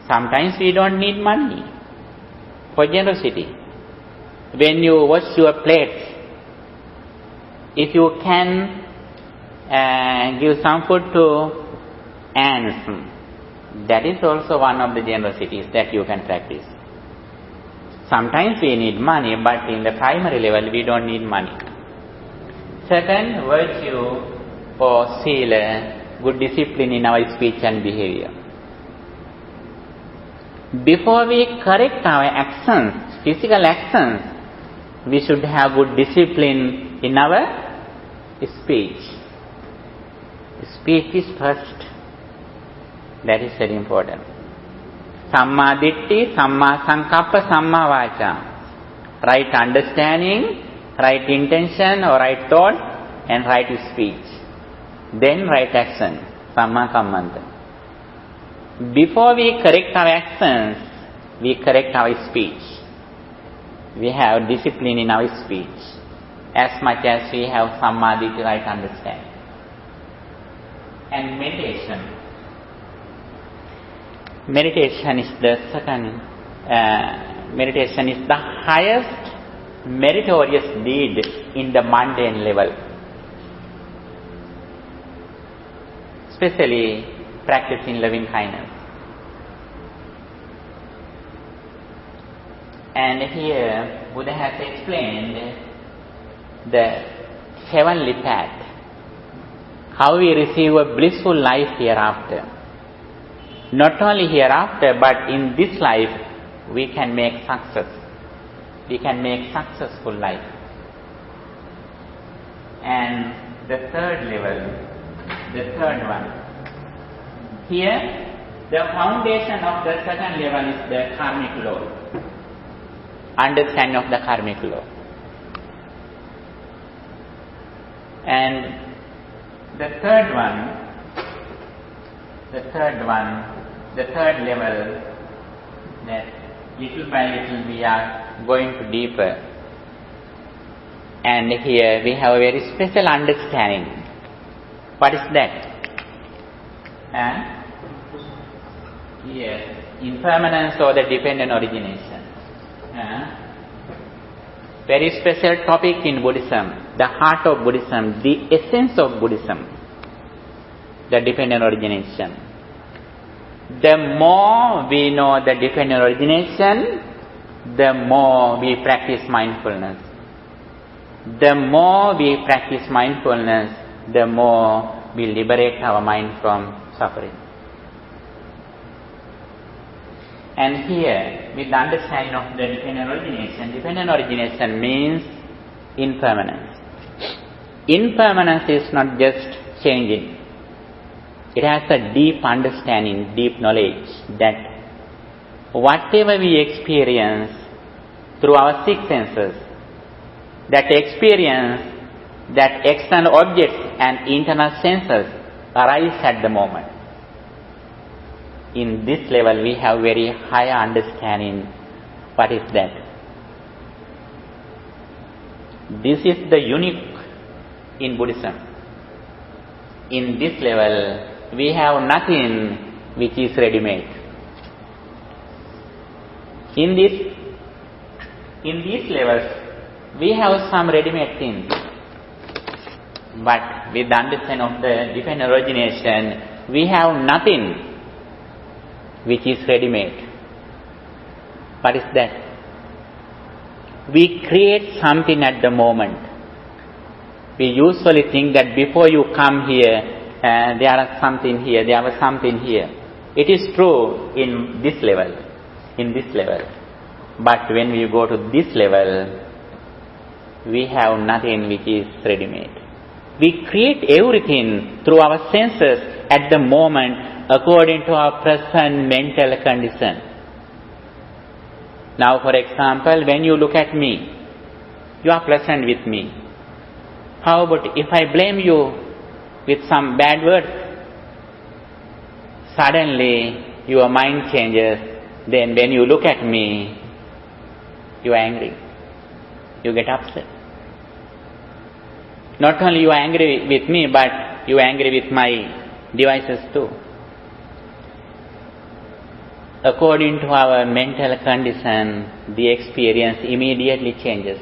Sometimes we don't need money for generosity. When you wash your plates, if you can give some food to ants, that is also one of the generosities that you can practice. Sometimes we need money, but in the primary level we don't need money. Second, virtue or sila, good discipline in our speech and behavior. Before we correct our actions, physical actions, we should have good discipline in our speech. Speech is first. That is very important. Samma ditti, samma sankappa, samma vacha. Right understanding, right intention or right thought and right speech. Then right action, samma kammanta. Before we correct our actions, we correct our speech. We have discipline in our speech as much as we have samadhi, right understanding. And meditation. Meditation is the second. Meditation is the highest meritorious deed in the mundane level. Especially practicing loving kindness. And here Buddha has explained the heavenly path, how we receive a blissful life hereafter. Not only hereafter, but in this life we can make success. We can make successful life. And the third level, the third one. Here, the foundation of the second level is the karmic law. Understanding of the karmic law. And the third level, that little by little we are going to deeper. And here we have a very special understanding. What is that? Yes, impermanence or the dependent origination. Very special topic in Buddhism, the heart of Buddhism, the essence of Buddhism, the dependent origination. The more we know the dependent origination, the more we practice mindfulness. The more we practice mindfulness, the more we liberate our mind from suffering. And here, with the understanding of the dependent origination means impermanence. Impermanence is not just changing. It has a deep understanding, deep knowledge that whatever we experience through our six senses, that experience, that external objects and internal senses arise at the moment. In this level, we have very high understanding. What is that? This is the unique in Buddhism. In this level, we have nothing which is ready-made. In these levels, we have some ready-made things. But with the understanding of the dependent origination, we have nothing which is ready-made. What is that? We create something at the moment. We usually think that before you come here, there is something here, there was something here. It is true in this level. But when we go to this level, we have nothing which is ready-made. We create everything through our senses at the moment according to our present mental condition. Now, for example, when you look at me, you are present with me. How about if I blame you with some bad words? Suddenly, your mind changes. Then when you look at me, you are angry. You get upset. Not only you are angry with me, but you are angry with my devices too. According to our mental condition, the experience immediately changes.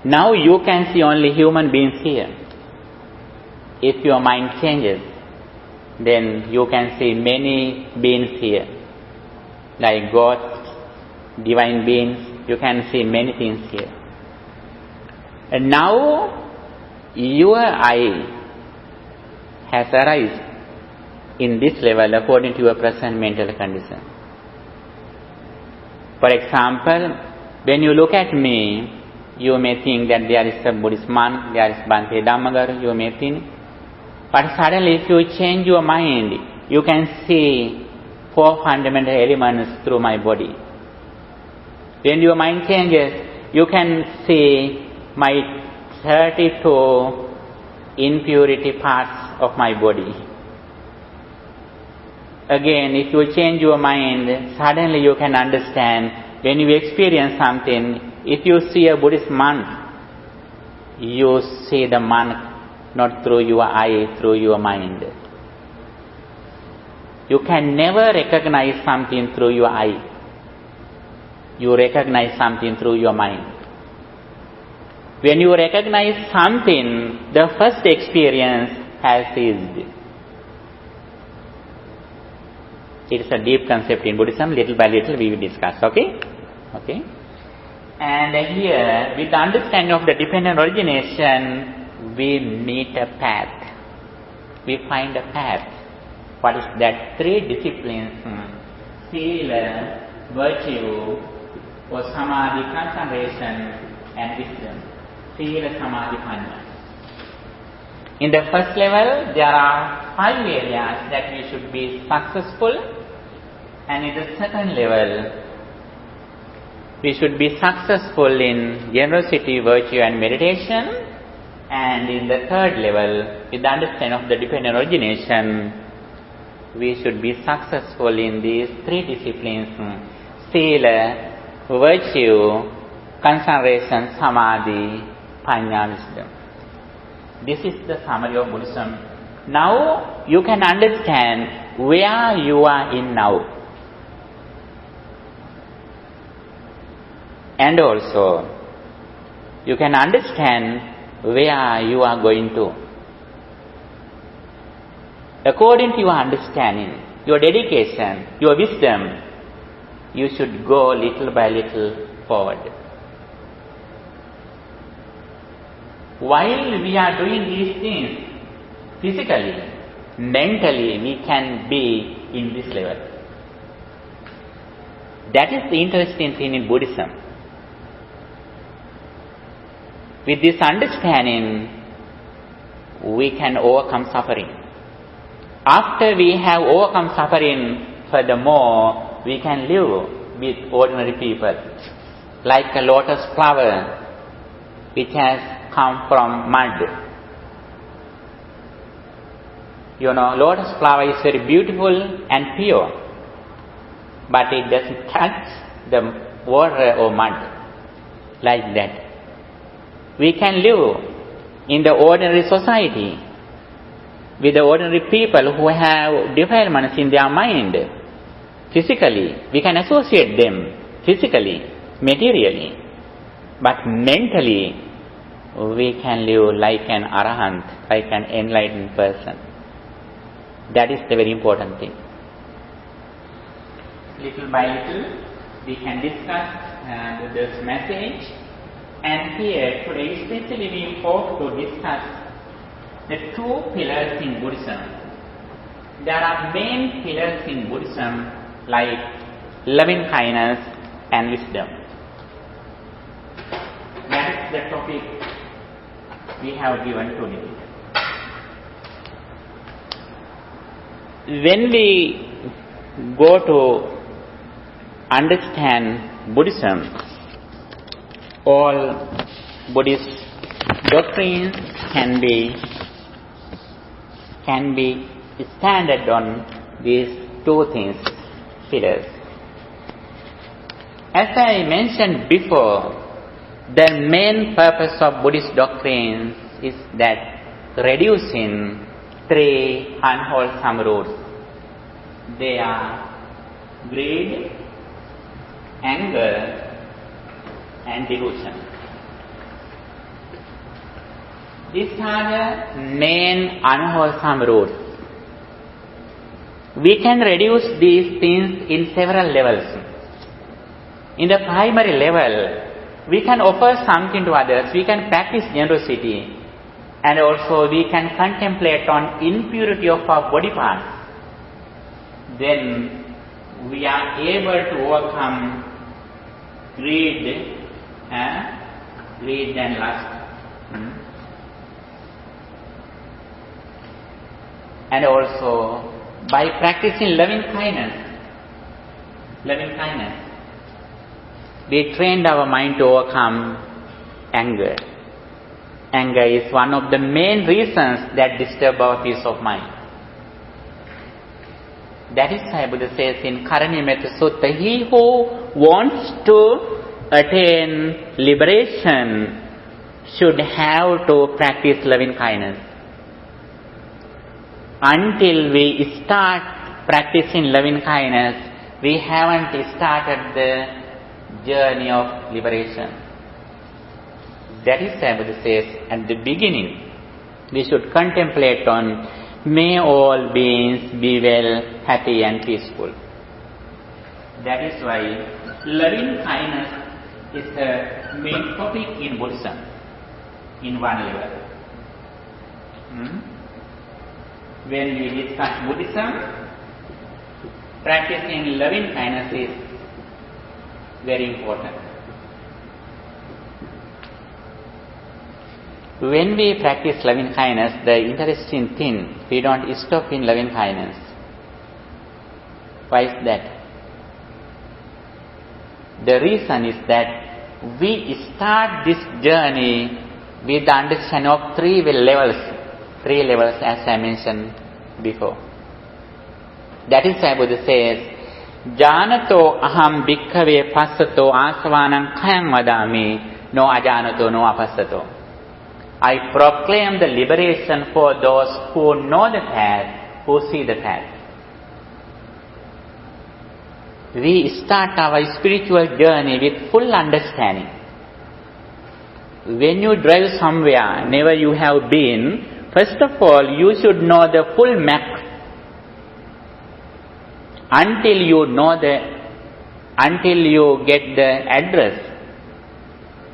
Now you can see only human beings here. If your mind changes, then you can see many beings here, like gods, divine beings. You can see many things here. And now your eye has arisen in this level according to your present mental condition. For example, when you look at me, you may think that there is a Buddhist monk, there is Bhante Dhammagaru, you may think. But suddenly if you change your mind, you can see 4 fundamental elements through my body. When your mind changes, you can see my 32 impurity parts of my body. Again, if you change your mind, suddenly you can understand when you experience something. If you see a Buddhist monk, you see the monk not through your eye, through your mind. You can never recognize something through your eye. You recognize something through your mind. When you recognize something, the first experience has ceased. It is a deep concept in Buddhism. Little by little we will discuss. Okay? And here, with the understanding of the dependent origination, we meet a path. We find a path. What is that? 3 disciplines: Sila, virtue, or Samadhi, concentration, and wisdom. Sila, Samadhi, Panya. In the first level, there are 5 areas that we should be successful, and in the second level, we should be successful in generosity, virtue, and meditation. And in the third level, with the understanding of the dependent origination, we should be successful in these 3 disciplines: Sila, virtue, concentration, samadhi, panya, wisdom. This is the summary of Buddhism. Now you can understand where you are in now. And also you can understand where you are going to. According to your understanding, your dedication, your wisdom, you should go little by little forward. While we are doing these things, physically, mentally, we can be in this level. That is the interesting thing in Buddhism. With this understanding, we can overcome suffering. After we have overcome suffering, furthermore, we can live with ordinary people. Like a lotus flower which has come from mud. You know, lotus flower is very beautiful and pure, but it doesn't touch the water or mud. Like that. We can live in the ordinary society with the ordinary people who have defilements in their mind. Physically, we can associate them physically, materially, but mentally, we can live like an arahant, like an enlightened person. That is the very important thing. Little by little, we can discuss this message. And here, today especially we hope to discuss the two pillars in Buddhism. There are main pillars in Buddhism like loving kindness and wisdom. That is the topic we have given today. When we go to understand Buddhism, all Buddhist doctrines can be standard on these two things, pillars. As I mentioned before, the main purpose of Buddhist doctrines is that reducing three unwholesome roots. They are greed, anger, and delusion. These are the main unwholesome roots. We can reduce these things in several levels. In the primary level, we can offer something to others, we can practice generosity, and also we can contemplate on impurity of our body parts. Then we are able to overcome greed and lust. And also by practicing loving kindness, we trained our mind to overcome anger. Anger is one of the main reasons that disturb our peace of mind. That is why Buddha says in Karanimetta Sutta, he who wants to attain liberation should have to practice loving kindness. Until we start practicing loving kindness, we haven't started the journey of liberation. That is why Buddha says at the beginning, we should contemplate on, may all beings be well, happy and peaceful. That is why loving kindness is the main topic in Buddhism, in one level. When we discuss Buddhism, practicing loving kindness is very important. When we practice loving kindness, the interesting thing, we don't stop in loving kindness. Why is that? The reason is that we start this journey with the understanding of three levels as I mentioned before. That is why Buddha says, Janato aham bhikkhave passato asvanam khayam vadami no ajanato no apassato. I proclaim the liberation for those who know the path, who see the path. We start our spiritual journey with full understanding. When you drive somewhere, never you have been, first of all, you should know the full map. Until you get the address,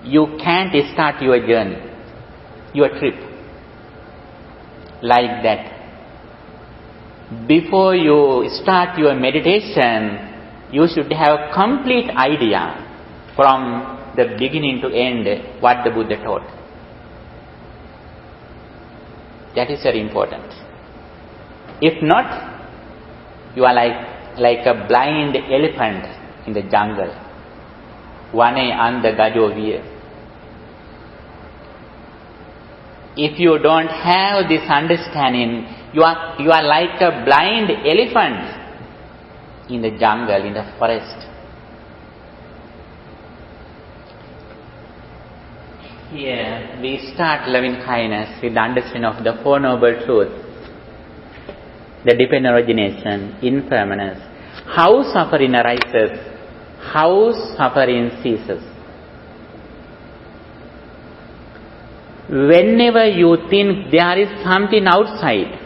you can't start your journey, your trip. Like that. Before you start your meditation, you should have complete idea from the beginning to end what the Buddha taught. That is very important. If not, you are like a blind elephant in the jungle. Vane anda gajo viya. If you don't have this understanding, you are like a blind elephant in the jungle, in the forest. Here we start loving kindness with the understanding of the Four Noble Truths. The dependent origination, impermanence, how suffering arises, how suffering ceases. Whenever you think there is something outside,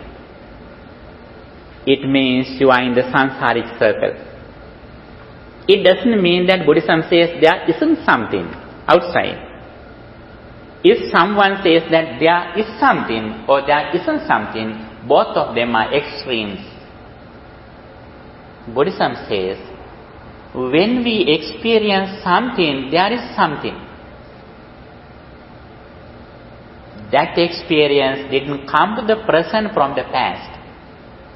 it means you are in the samsaric circle. It doesn't mean that Buddhism says there isn't something outside. If someone says that there is something or there isn't something, both of them are extremes. Buddhism says, when we experience something, there is something. That experience didn't come to the present from the past.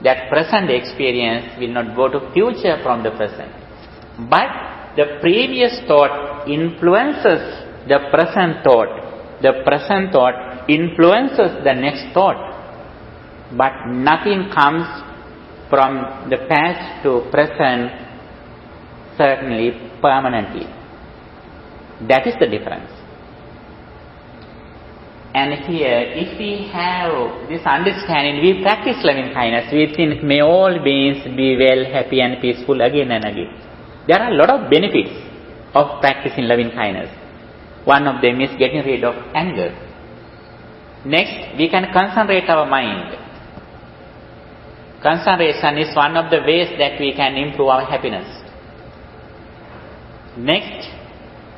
That present experience will not go to future from the present. But the previous thought influences the present thought. The present thought influences the next thought. But nothing comes from the past to present certainly permanently. That is the difference. And here, if we have this understanding, we practice loving kindness, we think may all beings be well, happy and peaceful again and again. There are a lot of benefits of practicing loving kindness. One of them is getting rid of anger. Next, we can concentrate our mind. Concentration is one of the ways that we can improve our happiness. Next,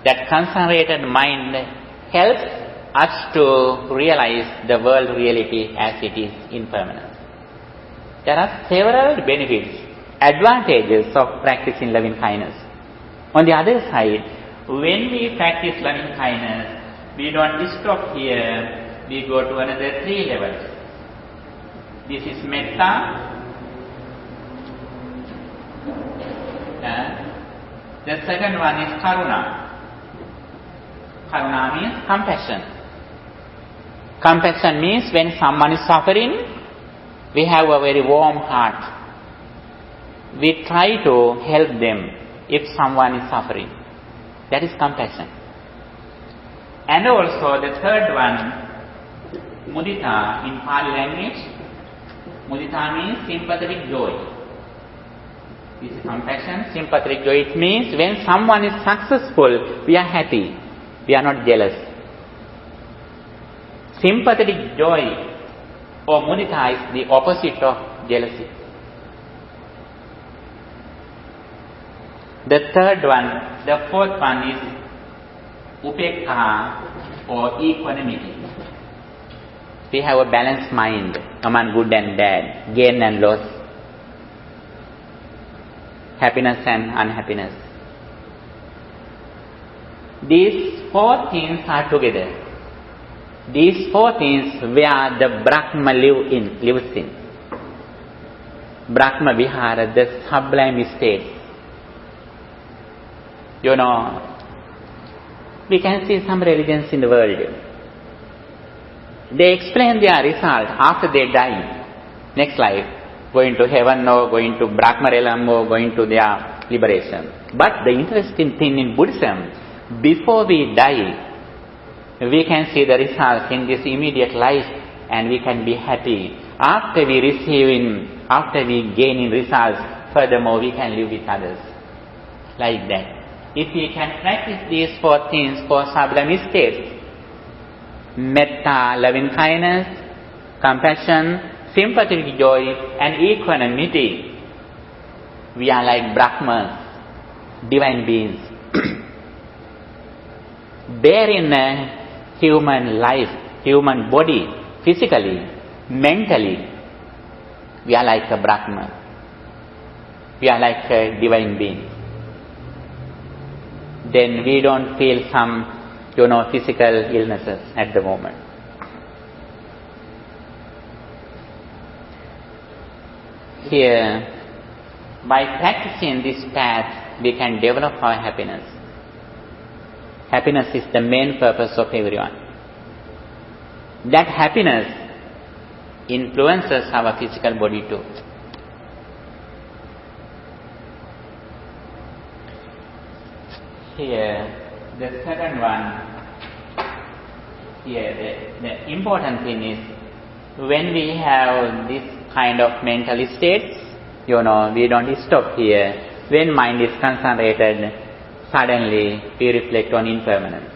that concentrated mind helps us to realize the world reality as it is impermanent. There are several benefits, advantages of practicing loving kindness. On the other side, when we practice loving kindness, we don't stop here, we go to another 3 levels. This is metta. The second one is karuna. Karuna means compassion. Compassion means when someone is suffering, we have a very warm heart. We try to help them if someone is suffering. That is compassion. And also the third one, mudita in Pali language. Mudita means sympathetic joy. This is compassion, sympathetic joy. It means when someone is successful, we are happy. We are not jealous. Sympathetic joy or mudita is the opposite of jealousy. The fourth one is upekha or equanimity. We have a balanced mind among good and bad, gain and loss, happiness and unhappiness. These 4 things are together. These 4 things where the Brahma lives in. Brahma Vihara, the sublime state. You know, we can see some religions in the world. They explain their result after they die. Next life, going to heaven or going to Brahma realm or going to their liberation. But the interesting thing in Buddhism, before we die, we can see the results in this immediate life and we can be happy. After we gain in results, furthermore we can live with others. Like that. If we can practice these four things, four sublime states, metta, loving kindness, compassion, sympathetic joy, and equanimity, we are like Brahmas, divine beings. Bearing a human life, human body, physically, mentally, we are like a Brahman. We are like a divine being. Then we don't feel some, physical illnesses at the moment. Here, by practicing this path, we can develop our happiness. Happiness is the main purpose of everyone. That happiness influences our physical body too. Here, the second one, the important thing is, when we have this kind of mental states, we don't stop here. When mind is concentrated, suddenly we reflect on impermanence.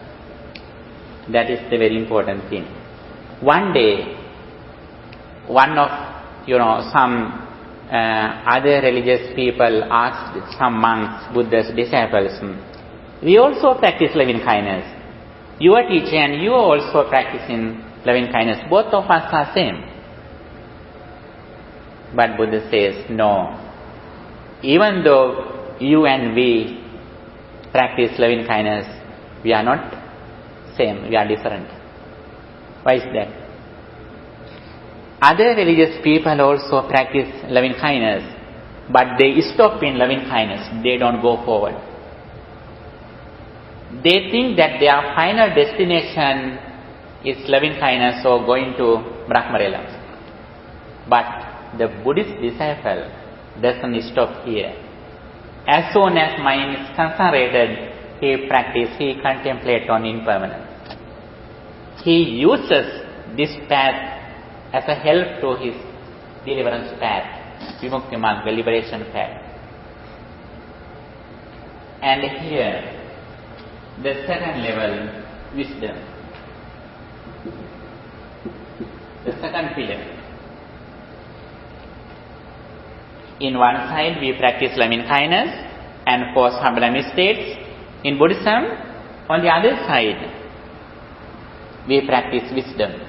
That is the very important thing. One day, one of, some other religious people asked some monks, Buddha's disciples, we also practice loving kindness. Your teacher and you are also practicing loving kindness. Both of us are same. But Buddha says, no. Even though you and we practice loving kindness, we are not same, we are different. Why is that? Other religious people also practice loving kindness, but they stop in loving kindness, they don't go forward. They think that their final destination is loving kindness or going to Brahma realms. But the Buddhist disciple doesn't stop here. As soon as mind is concentrated, he contemplates on impermanence. He uses this path as a help to his deliverance path, Vimukti Marga, liberation path. And here, the second level, wisdom. The second pillar. In one side, we practice loving kindness and four sublime states. In Buddhism, on the other side, we practice wisdom.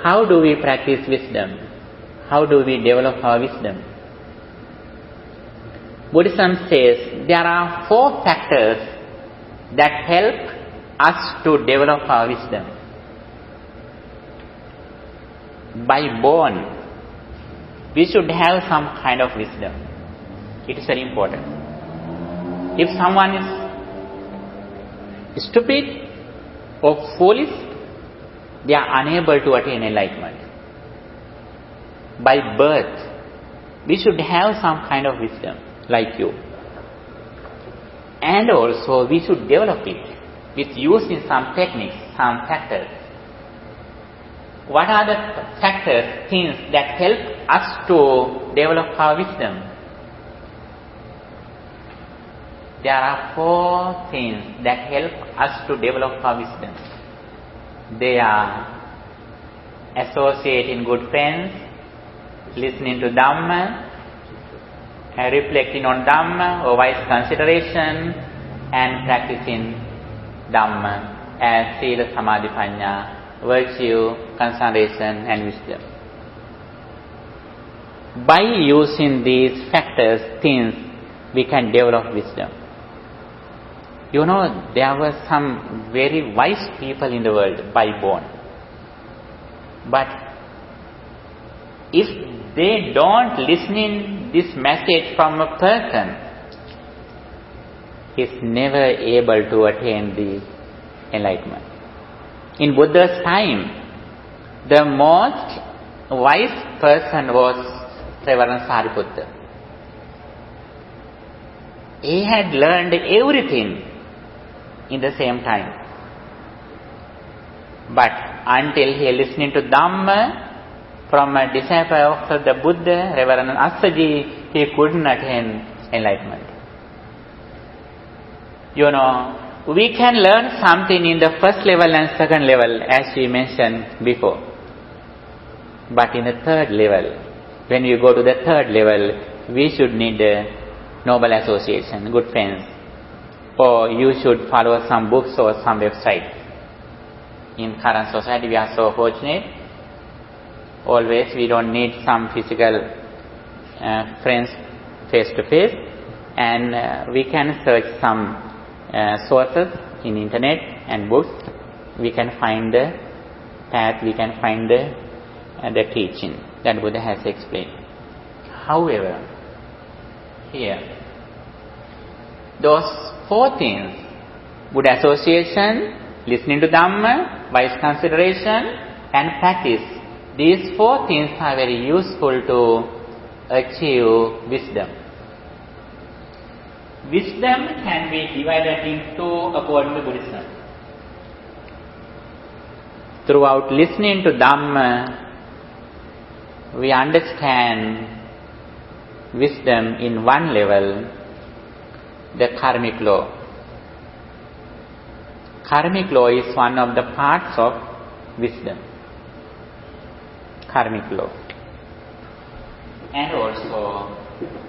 How do we practice wisdom? How do we develop our wisdom? Buddhism says there are four factors that help us to develop our wisdom. By born, we should have some kind of wisdom. It is very important. If someone is stupid or foolish, they are unable to attain enlightenment. By birth, we should have some kind of wisdom, like you. And also, we should develop it with using some techniques, some factors. What are the factors, things that help us to develop our wisdom? There are four things that help us to develop our wisdom. They are associating good friends, listening to Dhamma, reflecting on Dhamma or wise consideration, and practicing Dhamma as Sila, Samadhi, Panya, virtue, concentration and wisdom. By using these factors, things, we can develop wisdom. There were some very wise people in the world by born. But if they don't listen this message from a person, he is never able to attain the enlightenment. In Buddha's time, the most wise person was Reverend Sariputta. He had learned everything in the same time. But until he listening to Dhamma from a disciple of the Buddha, Reverend Assaji, he couldn't attain enlightenment. We can learn something in the first level and second level, as we mentioned before. But in the third level, when we go to the third level, we should need a noble association, good friends. Or you should follow some books or some website. In current society, we are so fortunate. Always, we don't need some physical friends face to face. And we can search some sources in internet and books. We can find the path, we can find the teaching that Buddha has explained. However, here, those four things, good association, listening to Dhamma, wise consideration, and practice, these four things are very useful to achieve wisdom. Wisdom can be divided into according to Buddhism. Throughout listening to Dhamma, we understand wisdom in one level, the karmic law. Karmic law is one of the parts of wisdom. Karmic law. And also,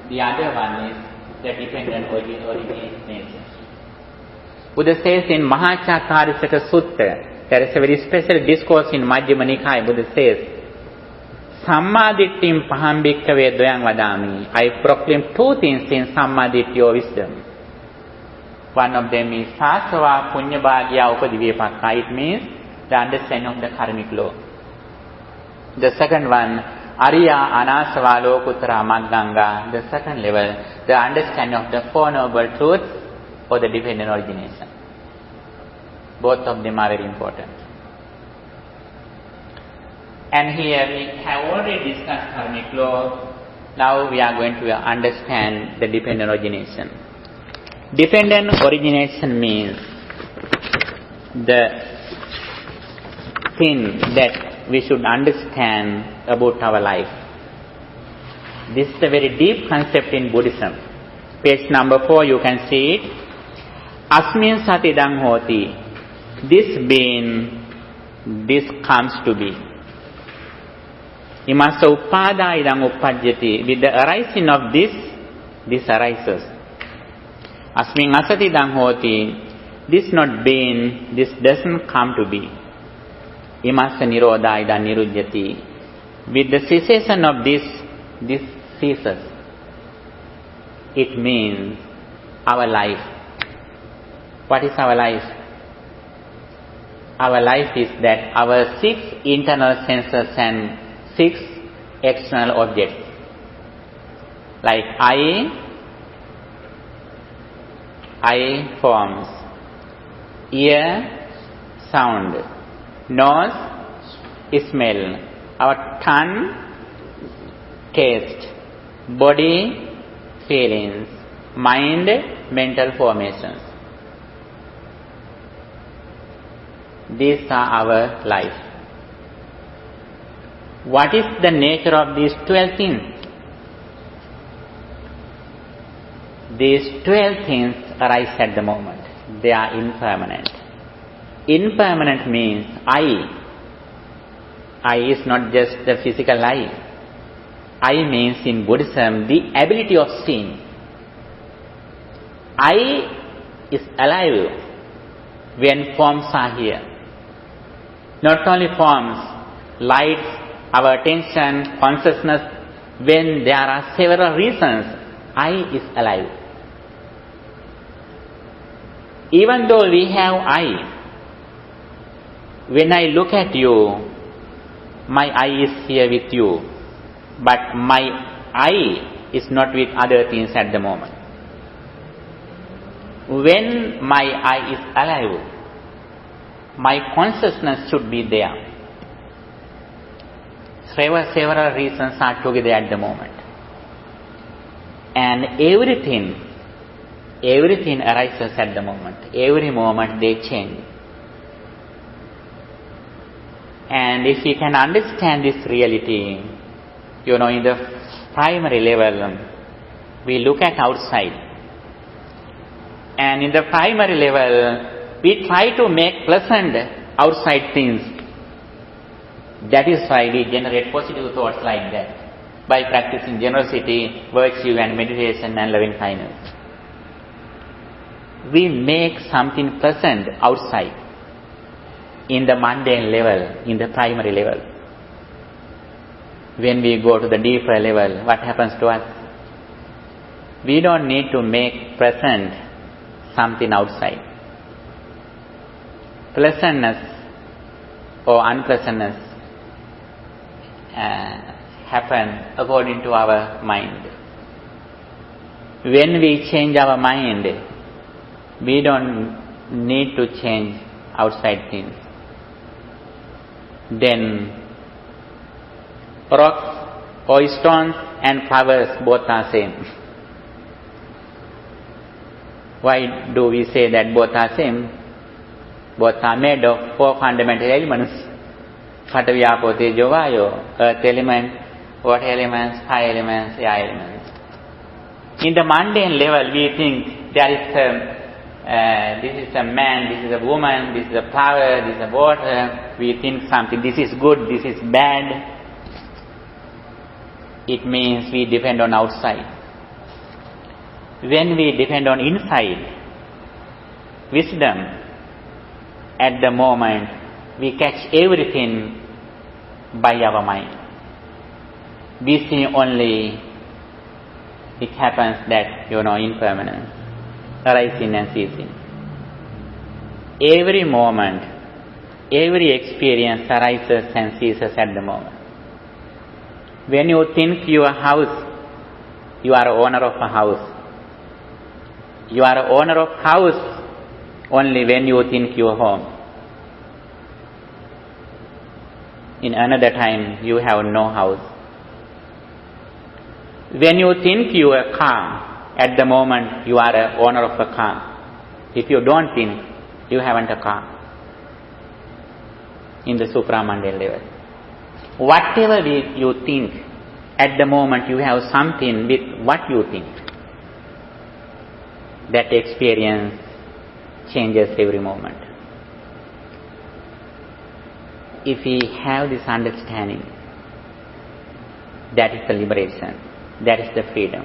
the other one is the dependent originate nature. Buddha says in Mahachakarasaka Sutta, there is a very special discourse in Majjhima Nikaya. Buddha says, Sammadittim paham bhikkhave dvayang vadami. I proclaim two things in Sammaditthi or wisdom. One of them is Sāsava Punyabhagya Upadivipakka. It means the understanding of the karmic law. The second one, Ariya Anasava Lokuttara Magganga. The second level, the understanding of the Four Noble Truths or the dependent origination. Both of them are very important. And here we have already discussed karmic law. Now we are going to understand the dependent origination. Dependent origination means the thing that we should understand about our life. This is a very deep concept in Buddhism. Page number 4, you can see it. Asmin sati dang hoti. This being, this comes to be. Imasa upada idang upajyati. With the arising of this arises. Asmin asati dang hoti. This not being, this doesn't come to be. Imasa nirodha idang nirujyati. With the cessation of this ceases. It means our life. What is our life? Our life is that our 6 internal senses and 6 external objects. Like eye forms, ear, sound, nose, smell, our tongue, taste, body, feelings, mind, mental formations. These are our life. What is the nature of these 12 things? These 12 things arise at the moment. They are impermanent. Impermanent means eye. Eye is not just the physical eye. Eye means in Buddhism the ability of seeing. Eye is alive when forms are here. Not only forms, lights, our attention, consciousness, when there are several reasons, eye is alive. Even though we have eye, when I look at you, my eye is here with you, but my eye is not with other things at the moment. When my eye is alive, my consciousness should be there. Several reasons are together at the moment. And everything Everything arises at the moment. Every moment they change. And if we can understand this reality, in the primary level, we look at outside. And in the primary level, we try to make pleasant outside things. That is why we generate positive thoughts like that, by practicing generosity, virtue and meditation and loving kindness. We make something pleasant outside in the mundane level, in the primary level. When we go to the deeper level, what happens to us? We don't need to make pleasant something outside. Pleasantness or unpleasantness happen according to our mind. When we change our mind, we don't need to change outside things. Then rocks or stones and flowers both are same. Why do we say that both are same? Both are made of 4 fundamental elements. Patavi, Apo, Tejo, Vayo, earth element, water elements, fire elements, air elements. In the mundane level, we think there is this is a man, this is a woman, this is a flower, this is a water. We think something, this is good, this is bad. It means we depend on outside. When we depend on inside, wisdom, at the moment, we catch everything by our mind. We see only, it happens that, impermanence, arising and ceasing. Every moment, every experience arises and ceases at the moment. When you think your house, you are owner of a house. You are owner of house only when you think your home. In another time, you have no house. When you think your car, at the moment you are a owner of a car. If you don't think, you haven't a car. In the supramundane level, whatever you think, at the moment you have something with what you think. That experience changes every moment. If we have this understanding, that is the liberation, that is the freedom.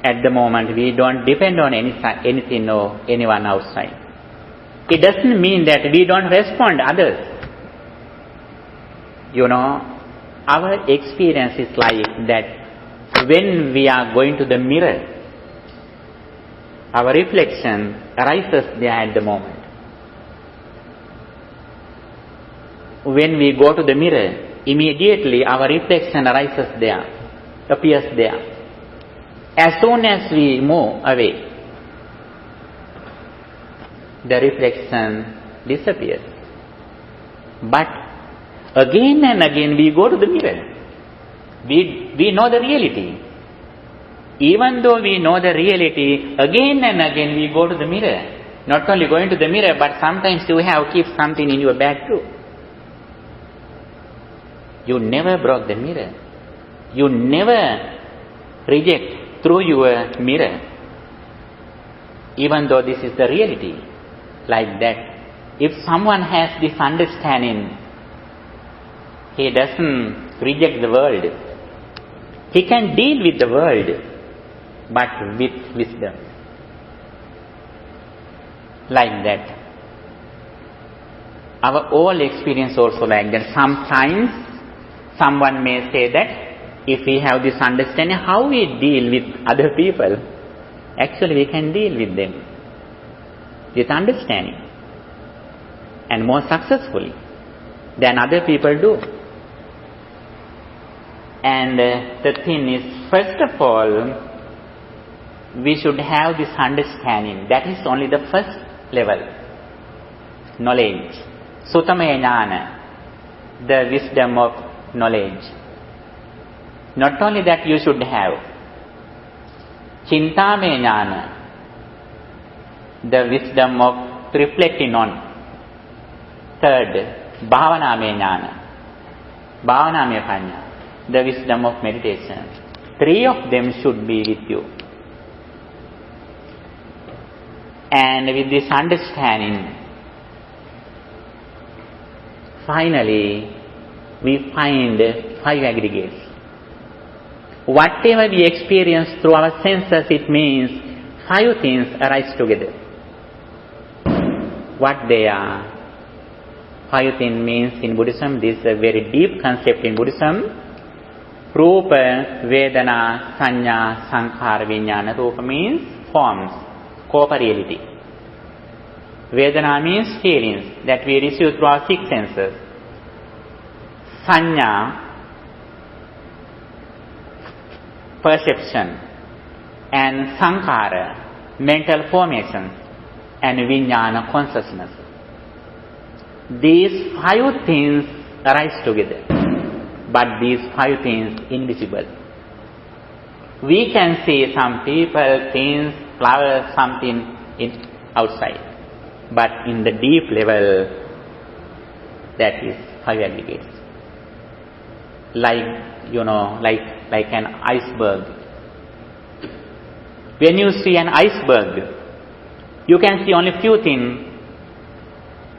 At the moment, we don't depend on anything or anyone outside. It doesn't mean that we don't respond to others. Our experience is like that when we are going to the mirror, our reflection arises there at the moment. When we go to the mirror, immediately our reflection arises there, appears there. As soon as we move away, the reflection disappears. But again and again we go to the mirror. We know the reality. Even though we know the reality, again and again we go to the mirror. Not only going to the mirror, but sometimes you have keep something in your bag too. You never broke the mirror. You never reject through your mirror. Even though this is the reality. Like that. If someone has this understanding, he doesn't reject the world. He can deal with the world, but with wisdom. Like that. Our whole experience also like that. Sometimes someone may say that if we have this understanding, how we deal with other people, actually we can deal with them with understanding and more successfully than other people do. And the thing is, first of all, we should have this understanding. That is only the first level. Knowledge. Sutamaya jnana. The wisdom of knowledge. Not only that you should have. Chintamaya jnana, the wisdom of reflecting on. Third, bhavanamaya jnana, bhavanamaya panya, the wisdom of meditation. 3 of them should be with you. And with this understanding, finally, we find 5 aggregates. Whatever we experience through our senses, it means 5 things arise together. What they are? 5 things means in Buddhism, this is a very deep concept in Buddhism. Rupa, Vedana, Sanya, Sankhara, Vijnana. Rupa means forms, corporeality. Vedana means feelings that we receive through our 6 senses. Sanya, perception. And Sankhara, mental formations. And Vijnana, consciousness. These 5 things arise together. But these 5 things invisible. We can see some people, things, flowers, something outside. But in the deep level, that is 5 aggregates. Like an iceberg. When you see an iceberg, you can see only few things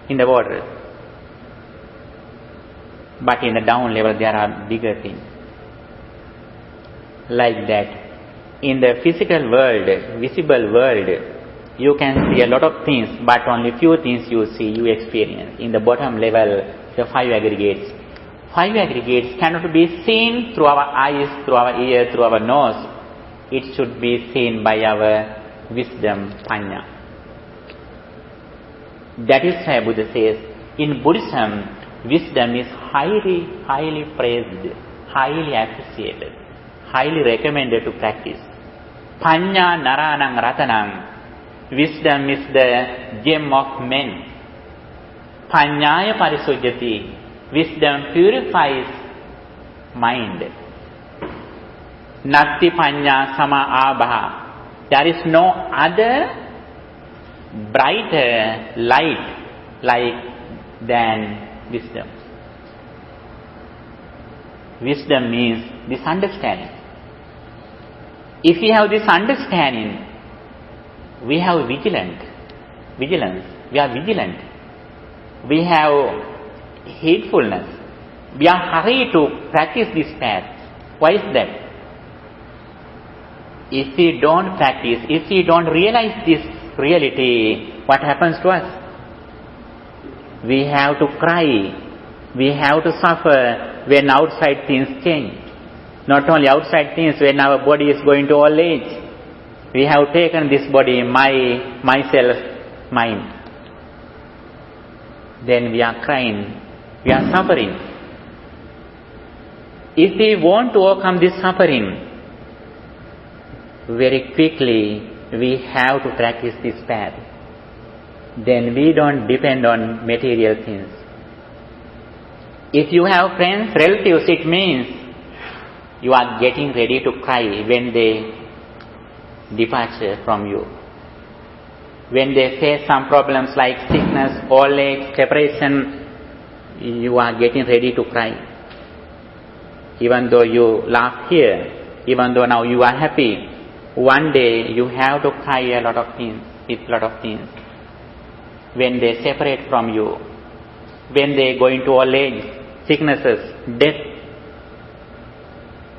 in the water. But in the down level, there are bigger things. Like that, in the physical world, visible world, you can see a lot of things, but only few things you see, you experience. In the bottom level, the 5 aggregates. 5 aggregates cannot be seen through our eyes, through our ear, through our nose. It should be seen by our wisdom, panya. That is why Buddha says, in Buddhism, wisdom is highly, highly praised, highly appreciated, highly recommended to practice. Panya naranang ratanang. Wisdom is the gem of men. Panyaya parisujjati. Wisdom purifies mind. Natti panya sama abha. There is no other brighter light than wisdom. Wisdom means this understanding. If we have this understanding, we have vigilance. We are vigilant. We have heedfulness. We are hurried to practice this path. Why is that? If we don't practice, if we don't realize this reality, what happens to us? We have to cry. We have to suffer when outside things change. Not only outside things, when our body is going to old age. We have taken this body, myself, mine. Then we are crying. We are suffering. If we want to overcome this suffering, very quickly we have to practice this path. Then we don't depend on material things. If you have friends, relatives, it means you are getting ready to cry when they depart from you. When they face some problems like sickness, old age, separation, you are getting ready to cry. Even though you laugh here, even though now you are happy, one day you have to cry a lot of things, with a lot of things. When they separate from you, when they go into old age, sicknesses, death,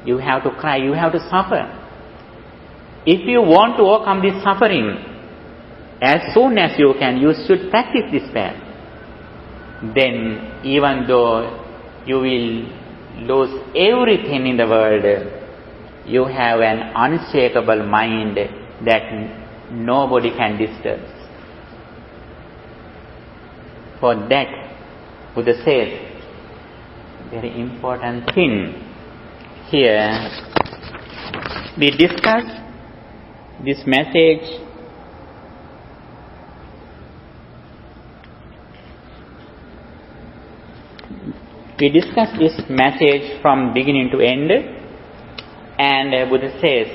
you have to cry, you have to suffer. If you want to overcome this suffering, as soon as you can, you should practice this path. Then, even though you will lose everything in the world, you have an unshakable mind that nobody can disturb. For that, Buddha says, very important thing. Here, we discuss this message from beginning to end, and Buddha says,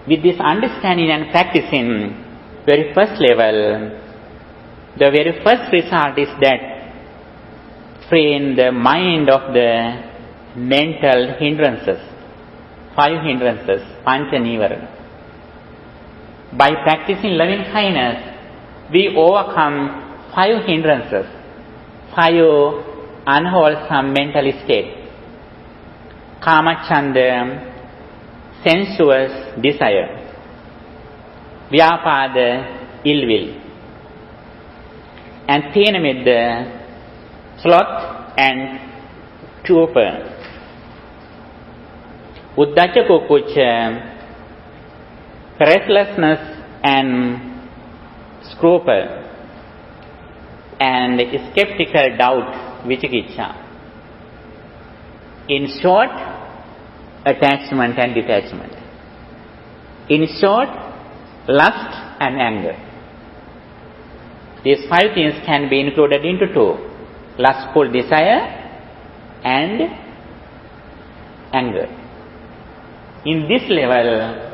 With this understanding and practicing, very first level, the very first result is that freeing the mind of the mental hindrances, 5 hindrances, pancha nivara. By practicing loving kindness, we overcome 5 hindrances, 5 unwholesome mental states. Kamachanda, sensuous desire. Vyapada, ill will. And Thenamidda, sloth and torpor. Uddacha kukucha, restlessness and scruple, and skeptical doubt, vichikicha. In short, attachment and detachment. In short, lust and anger. These 5 things can be included into 2. Lustful desire and anger. In this level,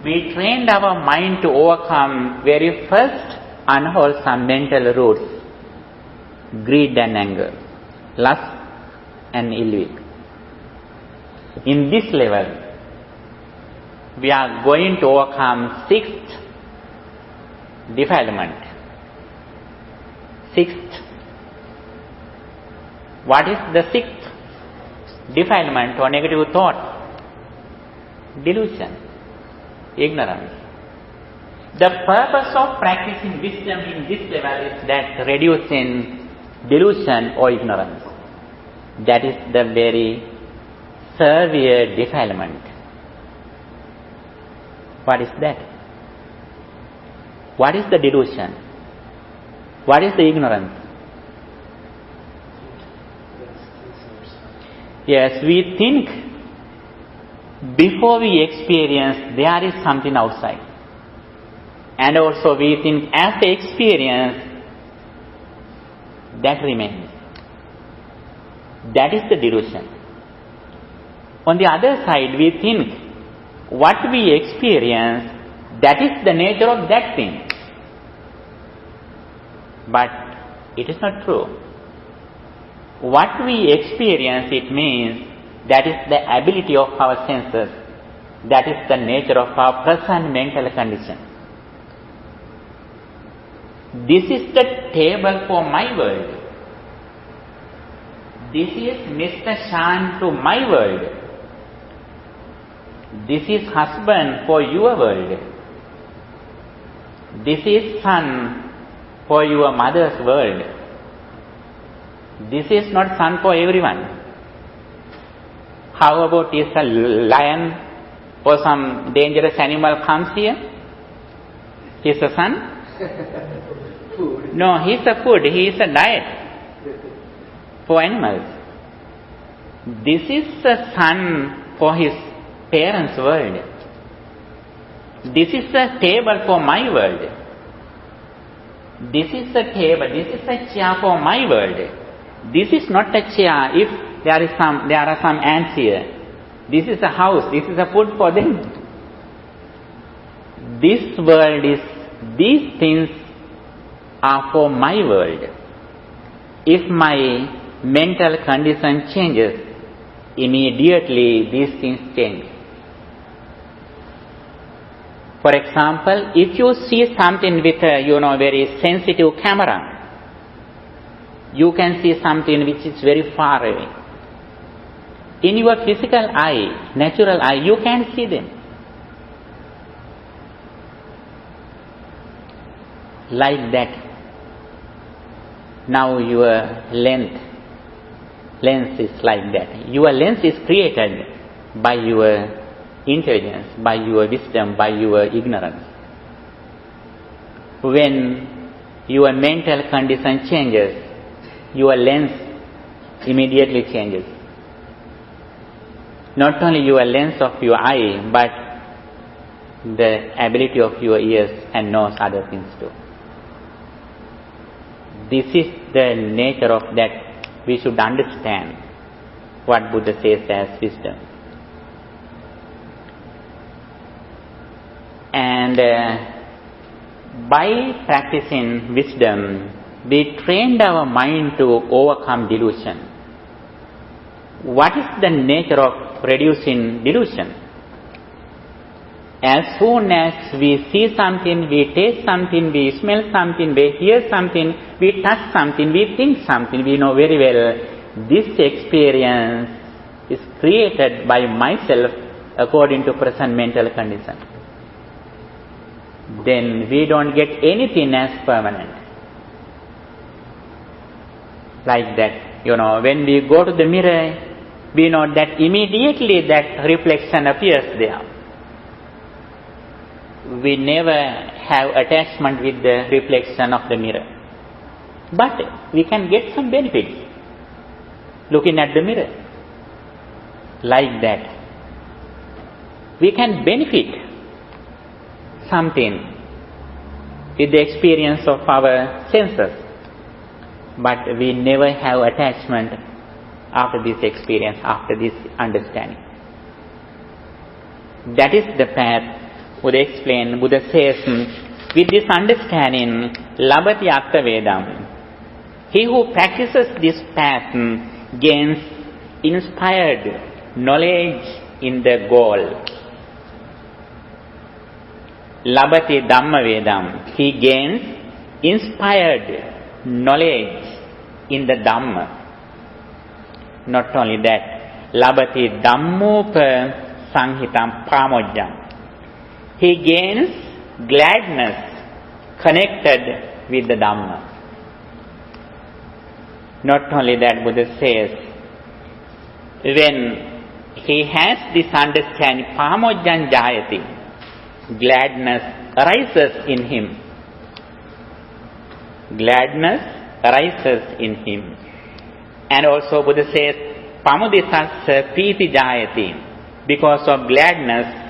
we trained our mind to overcome very first unwholesome mental roots, greed and anger, lust and ill will. In this level, we are going to overcome 6th defilement. 6th. What is the 6th defilement or negative thought? Delusion, ignorance. The purpose of practicing wisdom in this level is that reducing delusion or ignorance. That is the very severe defilement. What is that? What is the delusion? What is the ignorance? Yes, we think before we experience there is something outside. And also we think after experience that remains. That is the delusion. On the other side, we think what we experience, that is the nature of that thing. But it is not true. What we experience, it means that is the ability of our senses. That is the nature of our present mental condition. This is the table for my world. This is Mr. Shan to my world. This is husband for your world. This is son for your mother's world. This is not son for everyone. How about if a lion or some dangerous animal comes here? He is a son? Food. No, he is a food. He is a diet for animals. This is a son for his parents' world. This is a table for my world. This is a table, this is a chair for my world. This is not a chair if there are some ants here. This is a house, this is a food for them. This world is, these things are for my world. If my mental condition changes, immediately these things change. For example, if you see something with a very sensitive camera, you can see something which is very far away. In your physical eye, natural eye, you can see them. Like that. Now your lens is like that. Your lens is created by your intelligence, by your wisdom, by your ignorance. When your mental condition changes, your lens immediately changes. Not only your lens of your eye, but the ability of your ears and nose, other things too. This is the nature of that. We should understand what Buddha says as wisdom. And by practicing wisdom, we trained our mind to overcome delusion. What is the nature of reducing delusion? As soon as we see something, we taste something, we smell something, we hear something, we touch something, we think something, we know very well this experience is created by myself according to present mental condition. Then we don't get anything as permanent. Like that, when we go to the mirror, we know that immediately that reflection appears there. We never have attachment with the reflection of the mirror. But we can get some benefits looking at the mirror. Like that. We can benefit something with the experience of our senses. But we never have attachment after this experience, after this understanding. That is the path. Buddha says, with this understanding, labati atta vedam. He who practices this path gains inspired knowledge in the goal. Labati dhamma vedam. He gains inspired knowledge in the Dhamma. Not only that, labati dhammopa sanghitam pamojjam. He gains gladness connected with the Dhamma. Not only that, Buddha says, when he has this understanding, pamojjan jayati, gladness arises in him. Gladness arises in him. And also Buddha says, pamudisassa priti jayati, because of gladness,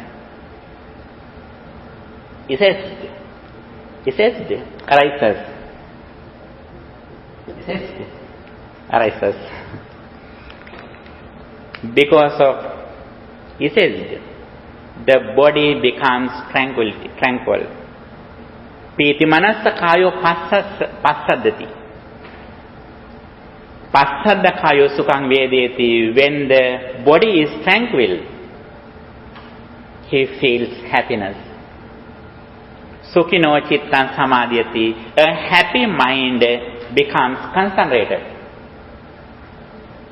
arises. Because of the body becomes tranquil. Piti manassa kayo passadati. Passadda kayo sukhang vedeti. When the body is tranquil, he feels happiness. Sukhino chittan samadhyati. A happy mind becomes concentrated.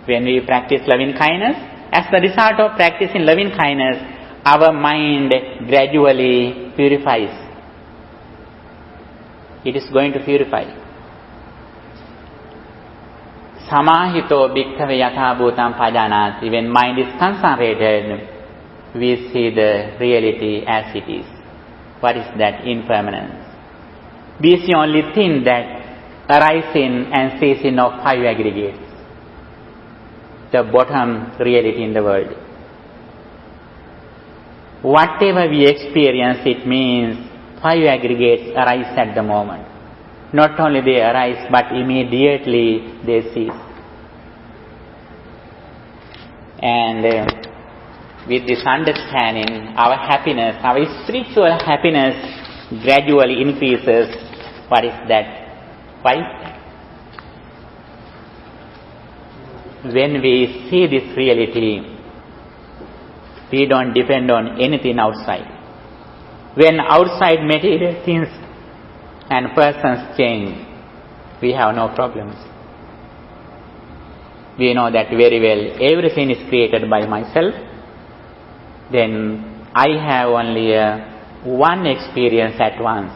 When we practice loving kindness, as the result of practicing loving kindness, our mind gradually purifies. It is going to purify. Samahito bhikkhave yatha bhutam pajanati. When mind is concentrated, we see the reality as it is. What is that? Impermanence. We see only thing that arising and ceasing of five aggregates. The bottom reality in the world. Whatever we experience, it means five aggregates arise at the moment. Not only they arise, but immediately they cease. And with this understanding, our happiness, our spiritual happiness gradually increases. What is that? Why? When we see this reality, we don't depend on anything outside. When outside material things and persons change, we have no problems. We know that very well. Everything is created by myself. Then I have only one experience at once.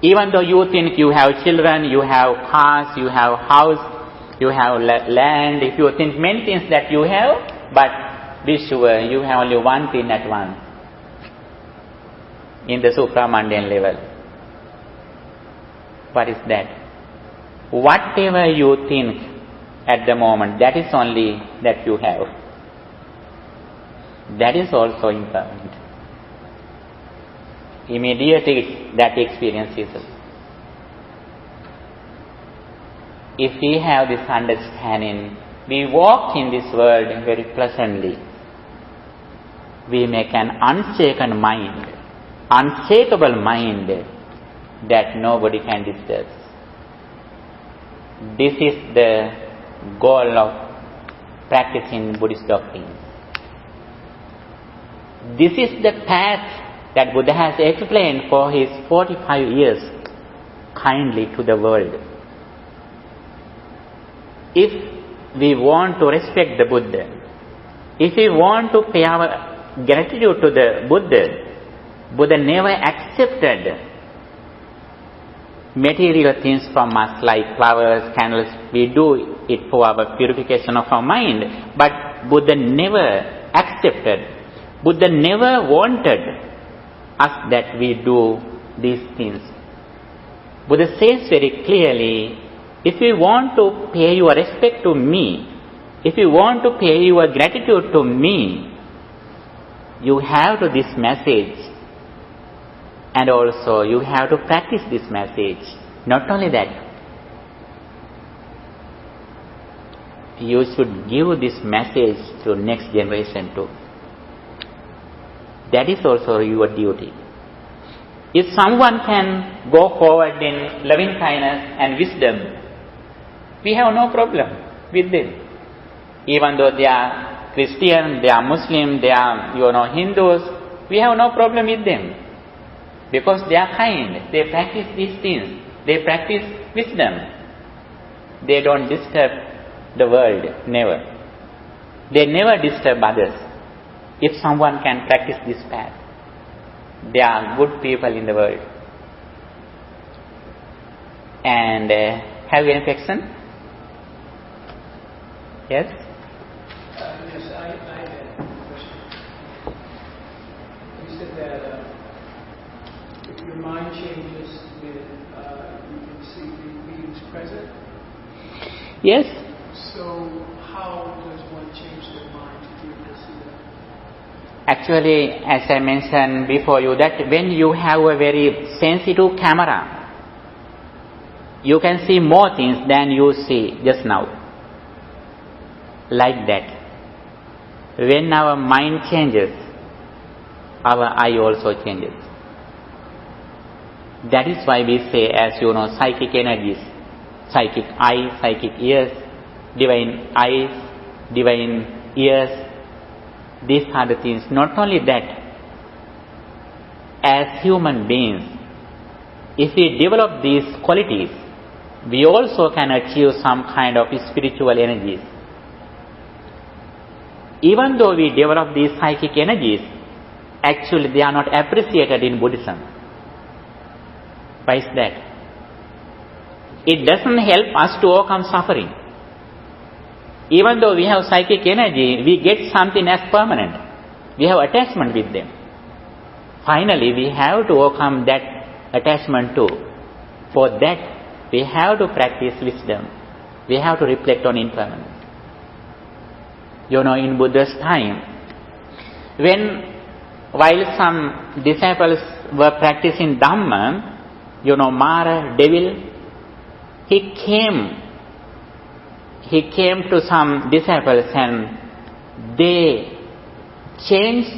Even though you think you have children, you have cars, you have house, you have land, if you think many things that you have, but be sure you have only one thing at once in the supramundane level. What is that? Whatever you think at the moment, that is only that you have. That is also impermanent. Immediately that experience is. If we have this understanding, we walk in this world very pleasantly. We make an unshaken mind. unshakable mind that nobody can disturb. This is the goal of practicing Buddhist doctrine. This is the path that Buddha has explained for his 45 years kindly to the world. If we want to respect the Buddha, if we want to pay our gratitude to the Buddha, Buddha never accepted material things from us like flowers, candles. We do it for our purification of our mind, but Buddha never accepted. Buddha never wanted us that we do these things. Buddha says very clearly, if you want to pay your respect to me, if you want to pay your gratitude to me, you have to this message, and also you have to practice this message. Not only that, you should give this message to next generation too. That is also your duty. If someone can go forward in loving kindness and wisdom, we have no problem with them. Even though they are Christian, they are Muslim, they are Hindus, we have no problem with them. Because they are kind, they practice these things, they practice wisdom. They don't disturb the world, never. They never disturb others. If someone can practice this path, they are good people in the world. And have you any question? Yes? Yes, I had a question. You said that if your mind changes, then you can see the beings present. Yes. So how does one change their mind to be able to see that? Actually, as I mentioned before you, that when you have a very sensitive camera, you can see more things than you see just now. Like that. When our mind changes, our eye also changes. That is why we say, as psychic energies, psychic eye, psychic ears, divine eyes, divine ears. These are the things. Not only that, as human beings, if we develop these qualities, we also can achieve some kind of spiritual energies. Even though we develop these psychic energies, actually they are not appreciated in Buddhism. Why is that? It doesn't help us to overcome suffering. Even though we have psychic energy, we get something as permanent. We have attachment with them. Finally, we have to overcome that attachment too. For that, we have to practice wisdom. We have to reflect on impermanence. In Buddha's time, while some disciples were practicing Dhamma, Mara, devil, he came to some disciples and they changed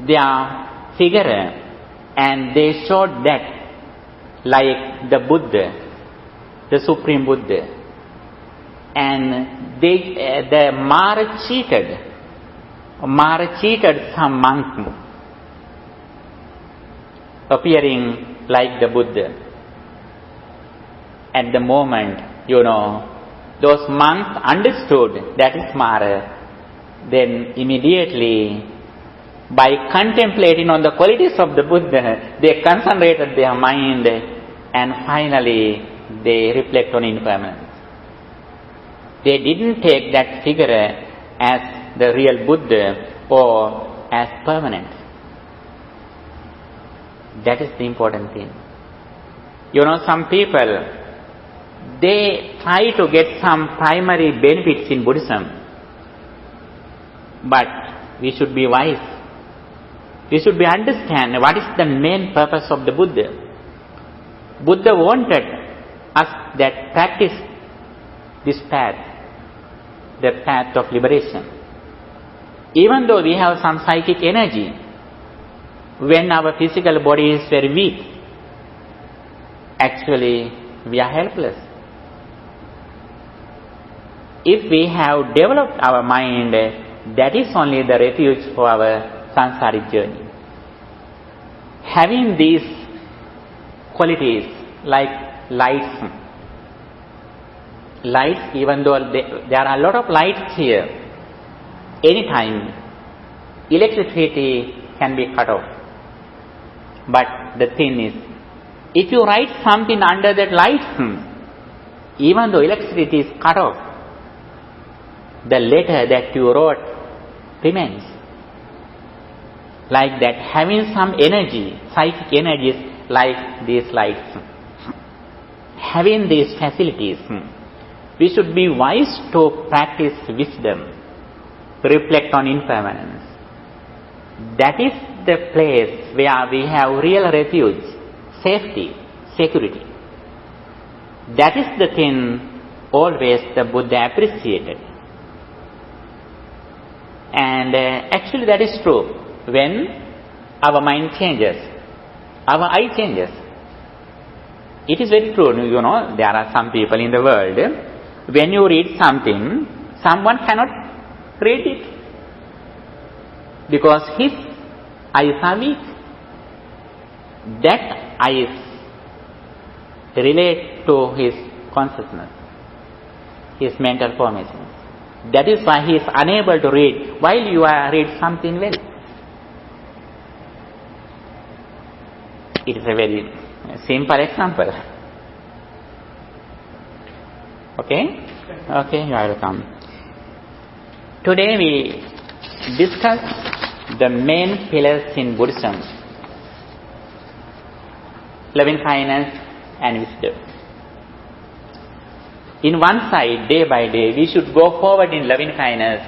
their figure and they showed that like the Buddha, the Supreme Buddha. And the Mara cheated some monk appearing like the Buddha. At the moment, those monks understood that is Mara. Then immediately, by contemplating on the qualities of the Buddha, they concentrated their mind and finally they reflect on impermanence. They didn't take that figure as the real Buddha or as permanent. That is the important thing. Some people, they try to get some primary benefits in Buddhism. But we should be wise. We should be understand what is the main purpose of the Buddha. Buddha wanted us that practice this path, the path of liberation. Even though we have some psychic energy, when our physical body is very weak, actually we are helpless. If we have developed our mind, that is only the refuge for our samsaric journey. Having these qualities like lights, even though there are a lot of lights here, anytime electricity can be cut off. But the thing is, if you write something under that light, even though electricity is cut off, the letter that you wrote remains. Like that, having some energy, psychic energies like these lights, having these facilities, we should be wise to practice wisdom, reflect on impermanence. That is the place where we have real refuge, safety, security. That is the thing always the Buddha appreciated. And actually that is true. When our mind changes, our eye changes. It is very true. You know, there are some people in the world, when you read something, someone cannot read it because his eyes are weak. That eyes relate to his consciousness, his mental formations. That is why he is unable to read while you read something well. It is a very simple example. Okay? Okay, you are welcome. Today we discuss the main pillars in Buddhism: loving kindness and wisdom. In one side, day by day, we should go forward in loving kindness.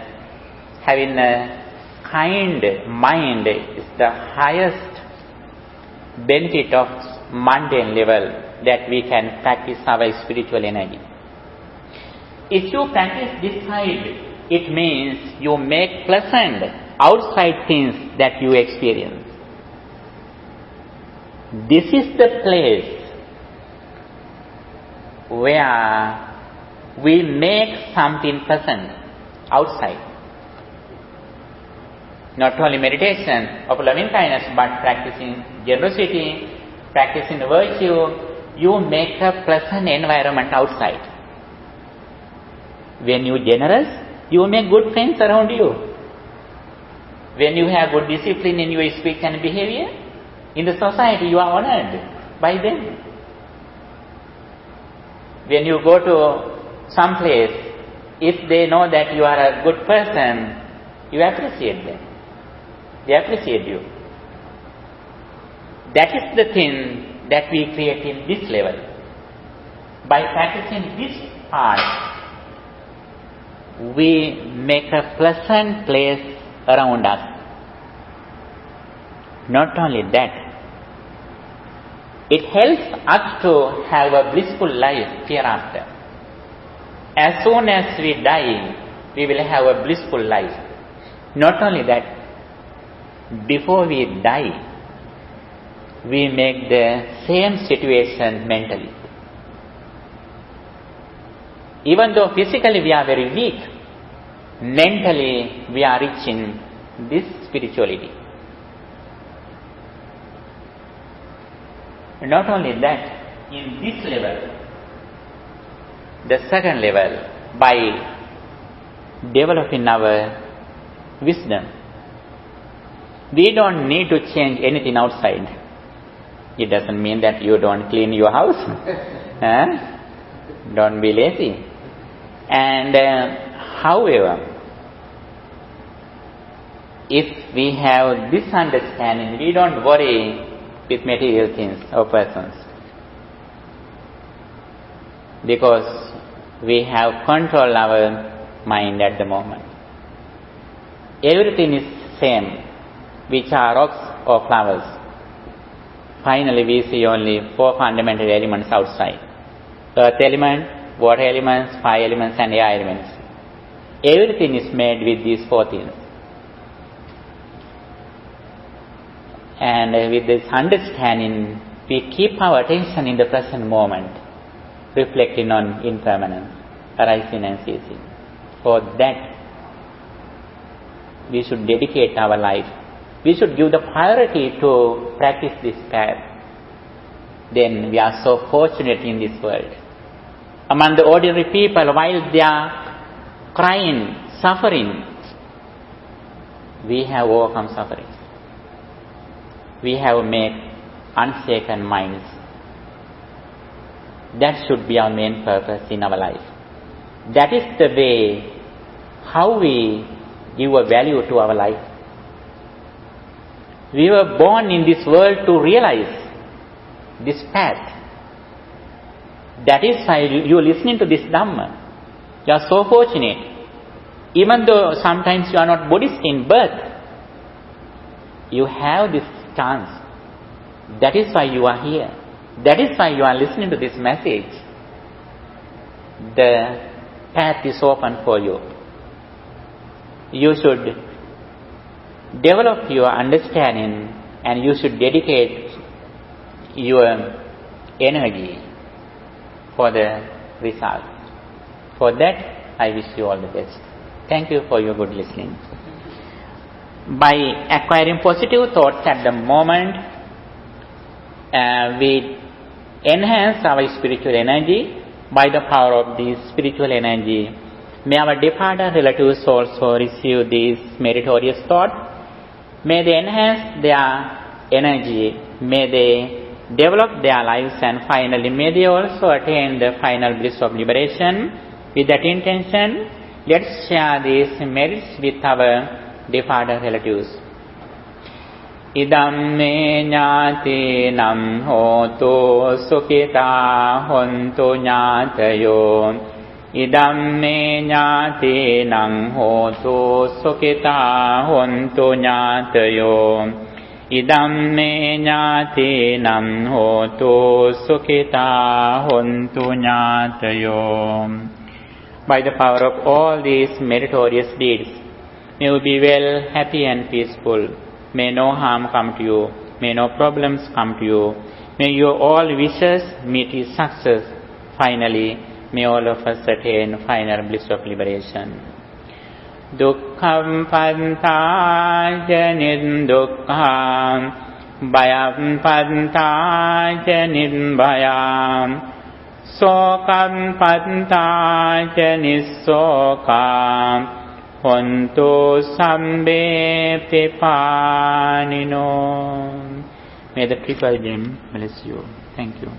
Having a kind mind is the highest benefit of mundane level that we can practice our spiritual energy. If you practice this side, it means you make pleasant outside things that you experience. This is the place where we make something pleasant outside. Not only meditation of loving kindness, but practicing generosity, practicing virtue, you make a pleasant environment outside. When you are generous, you make good friends around you. When you have good discipline in your speech and behavior, in the society you are honored by them. When you go to some place, if they know that you are a good person, you appreciate them. They appreciate you. That is the thing that we create in this level. By practicing this part, we make a pleasant place around us. Not only that, it helps us to have a blissful life hereafter. As soon as we die, we will have a blissful life. Not only that, before we die, we make the same situation mentally. Even though physically we are very weak, mentally we are rich in this spirituality. Not only that, in this level, the second level, by developing our wisdom, we don't need to change anything outside. It doesn't mean that you don't clean your house. Don't be lazy. And however, if we have this understanding, we don't worry with material things or persons, because we have control our mind at the moment. Everything is same, which are rocks or flowers. Finally, we see only 4 fundamental elements outside: earth element, water elements, fire elements, and air elements. Everything is made with these 4 things. And with this understanding, we keep our attention in the present moment, reflecting on impermanence, arising and ceasing. For that, we should dedicate our life. We should give the priority to practice this path. Then we are so fortunate in this world. Among the ordinary people, while they are crying, suffering, we have overcome suffering. We have made unshaken minds. That should be our main purpose in our life. That is the way how we give a value to our life. We were born in this world to realize this path. That is why you are listening to this Dhamma. You are so fortunate. Even though sometimes you are not Buddhist in birth, you have this chance. That is why you are here. That is why you are listening to this message. The path is open for you. You should develop your understanding and you should dedicate your energy for the result. For that, I wish you all the best. Thank you for your good listening. By acquiring positive thoughts at the moment, we enhance our spiritual energy. By the power of this spiritual energy, may our departed relatives also receive this meritorious thought. May they enhance their energy. May they develop their lives, and finally may they also attain the final bliss of liberation. With that intention, let's share these merits with our departed relatives. Idam me ñāti nam hotu sukhita hontu ñātayo. Idam me ñāti nam hotu sukhita hontu ñātayo. Idam me ñāti nam hotu sukhita hontu ñātayo. By the power of all these meritorious deeds, may you be well, happy and peaceful. May no harm come to you. May no problems come to you. May your all wishes meet with success. Finally, may all of us attain final bliss of liberation. Dukkham pantā nirdukkhaṃ bhayam pantā nirbhayam sokam pantā nissokam hontu sambe pipanino. May the triple gem bless you. Thank you.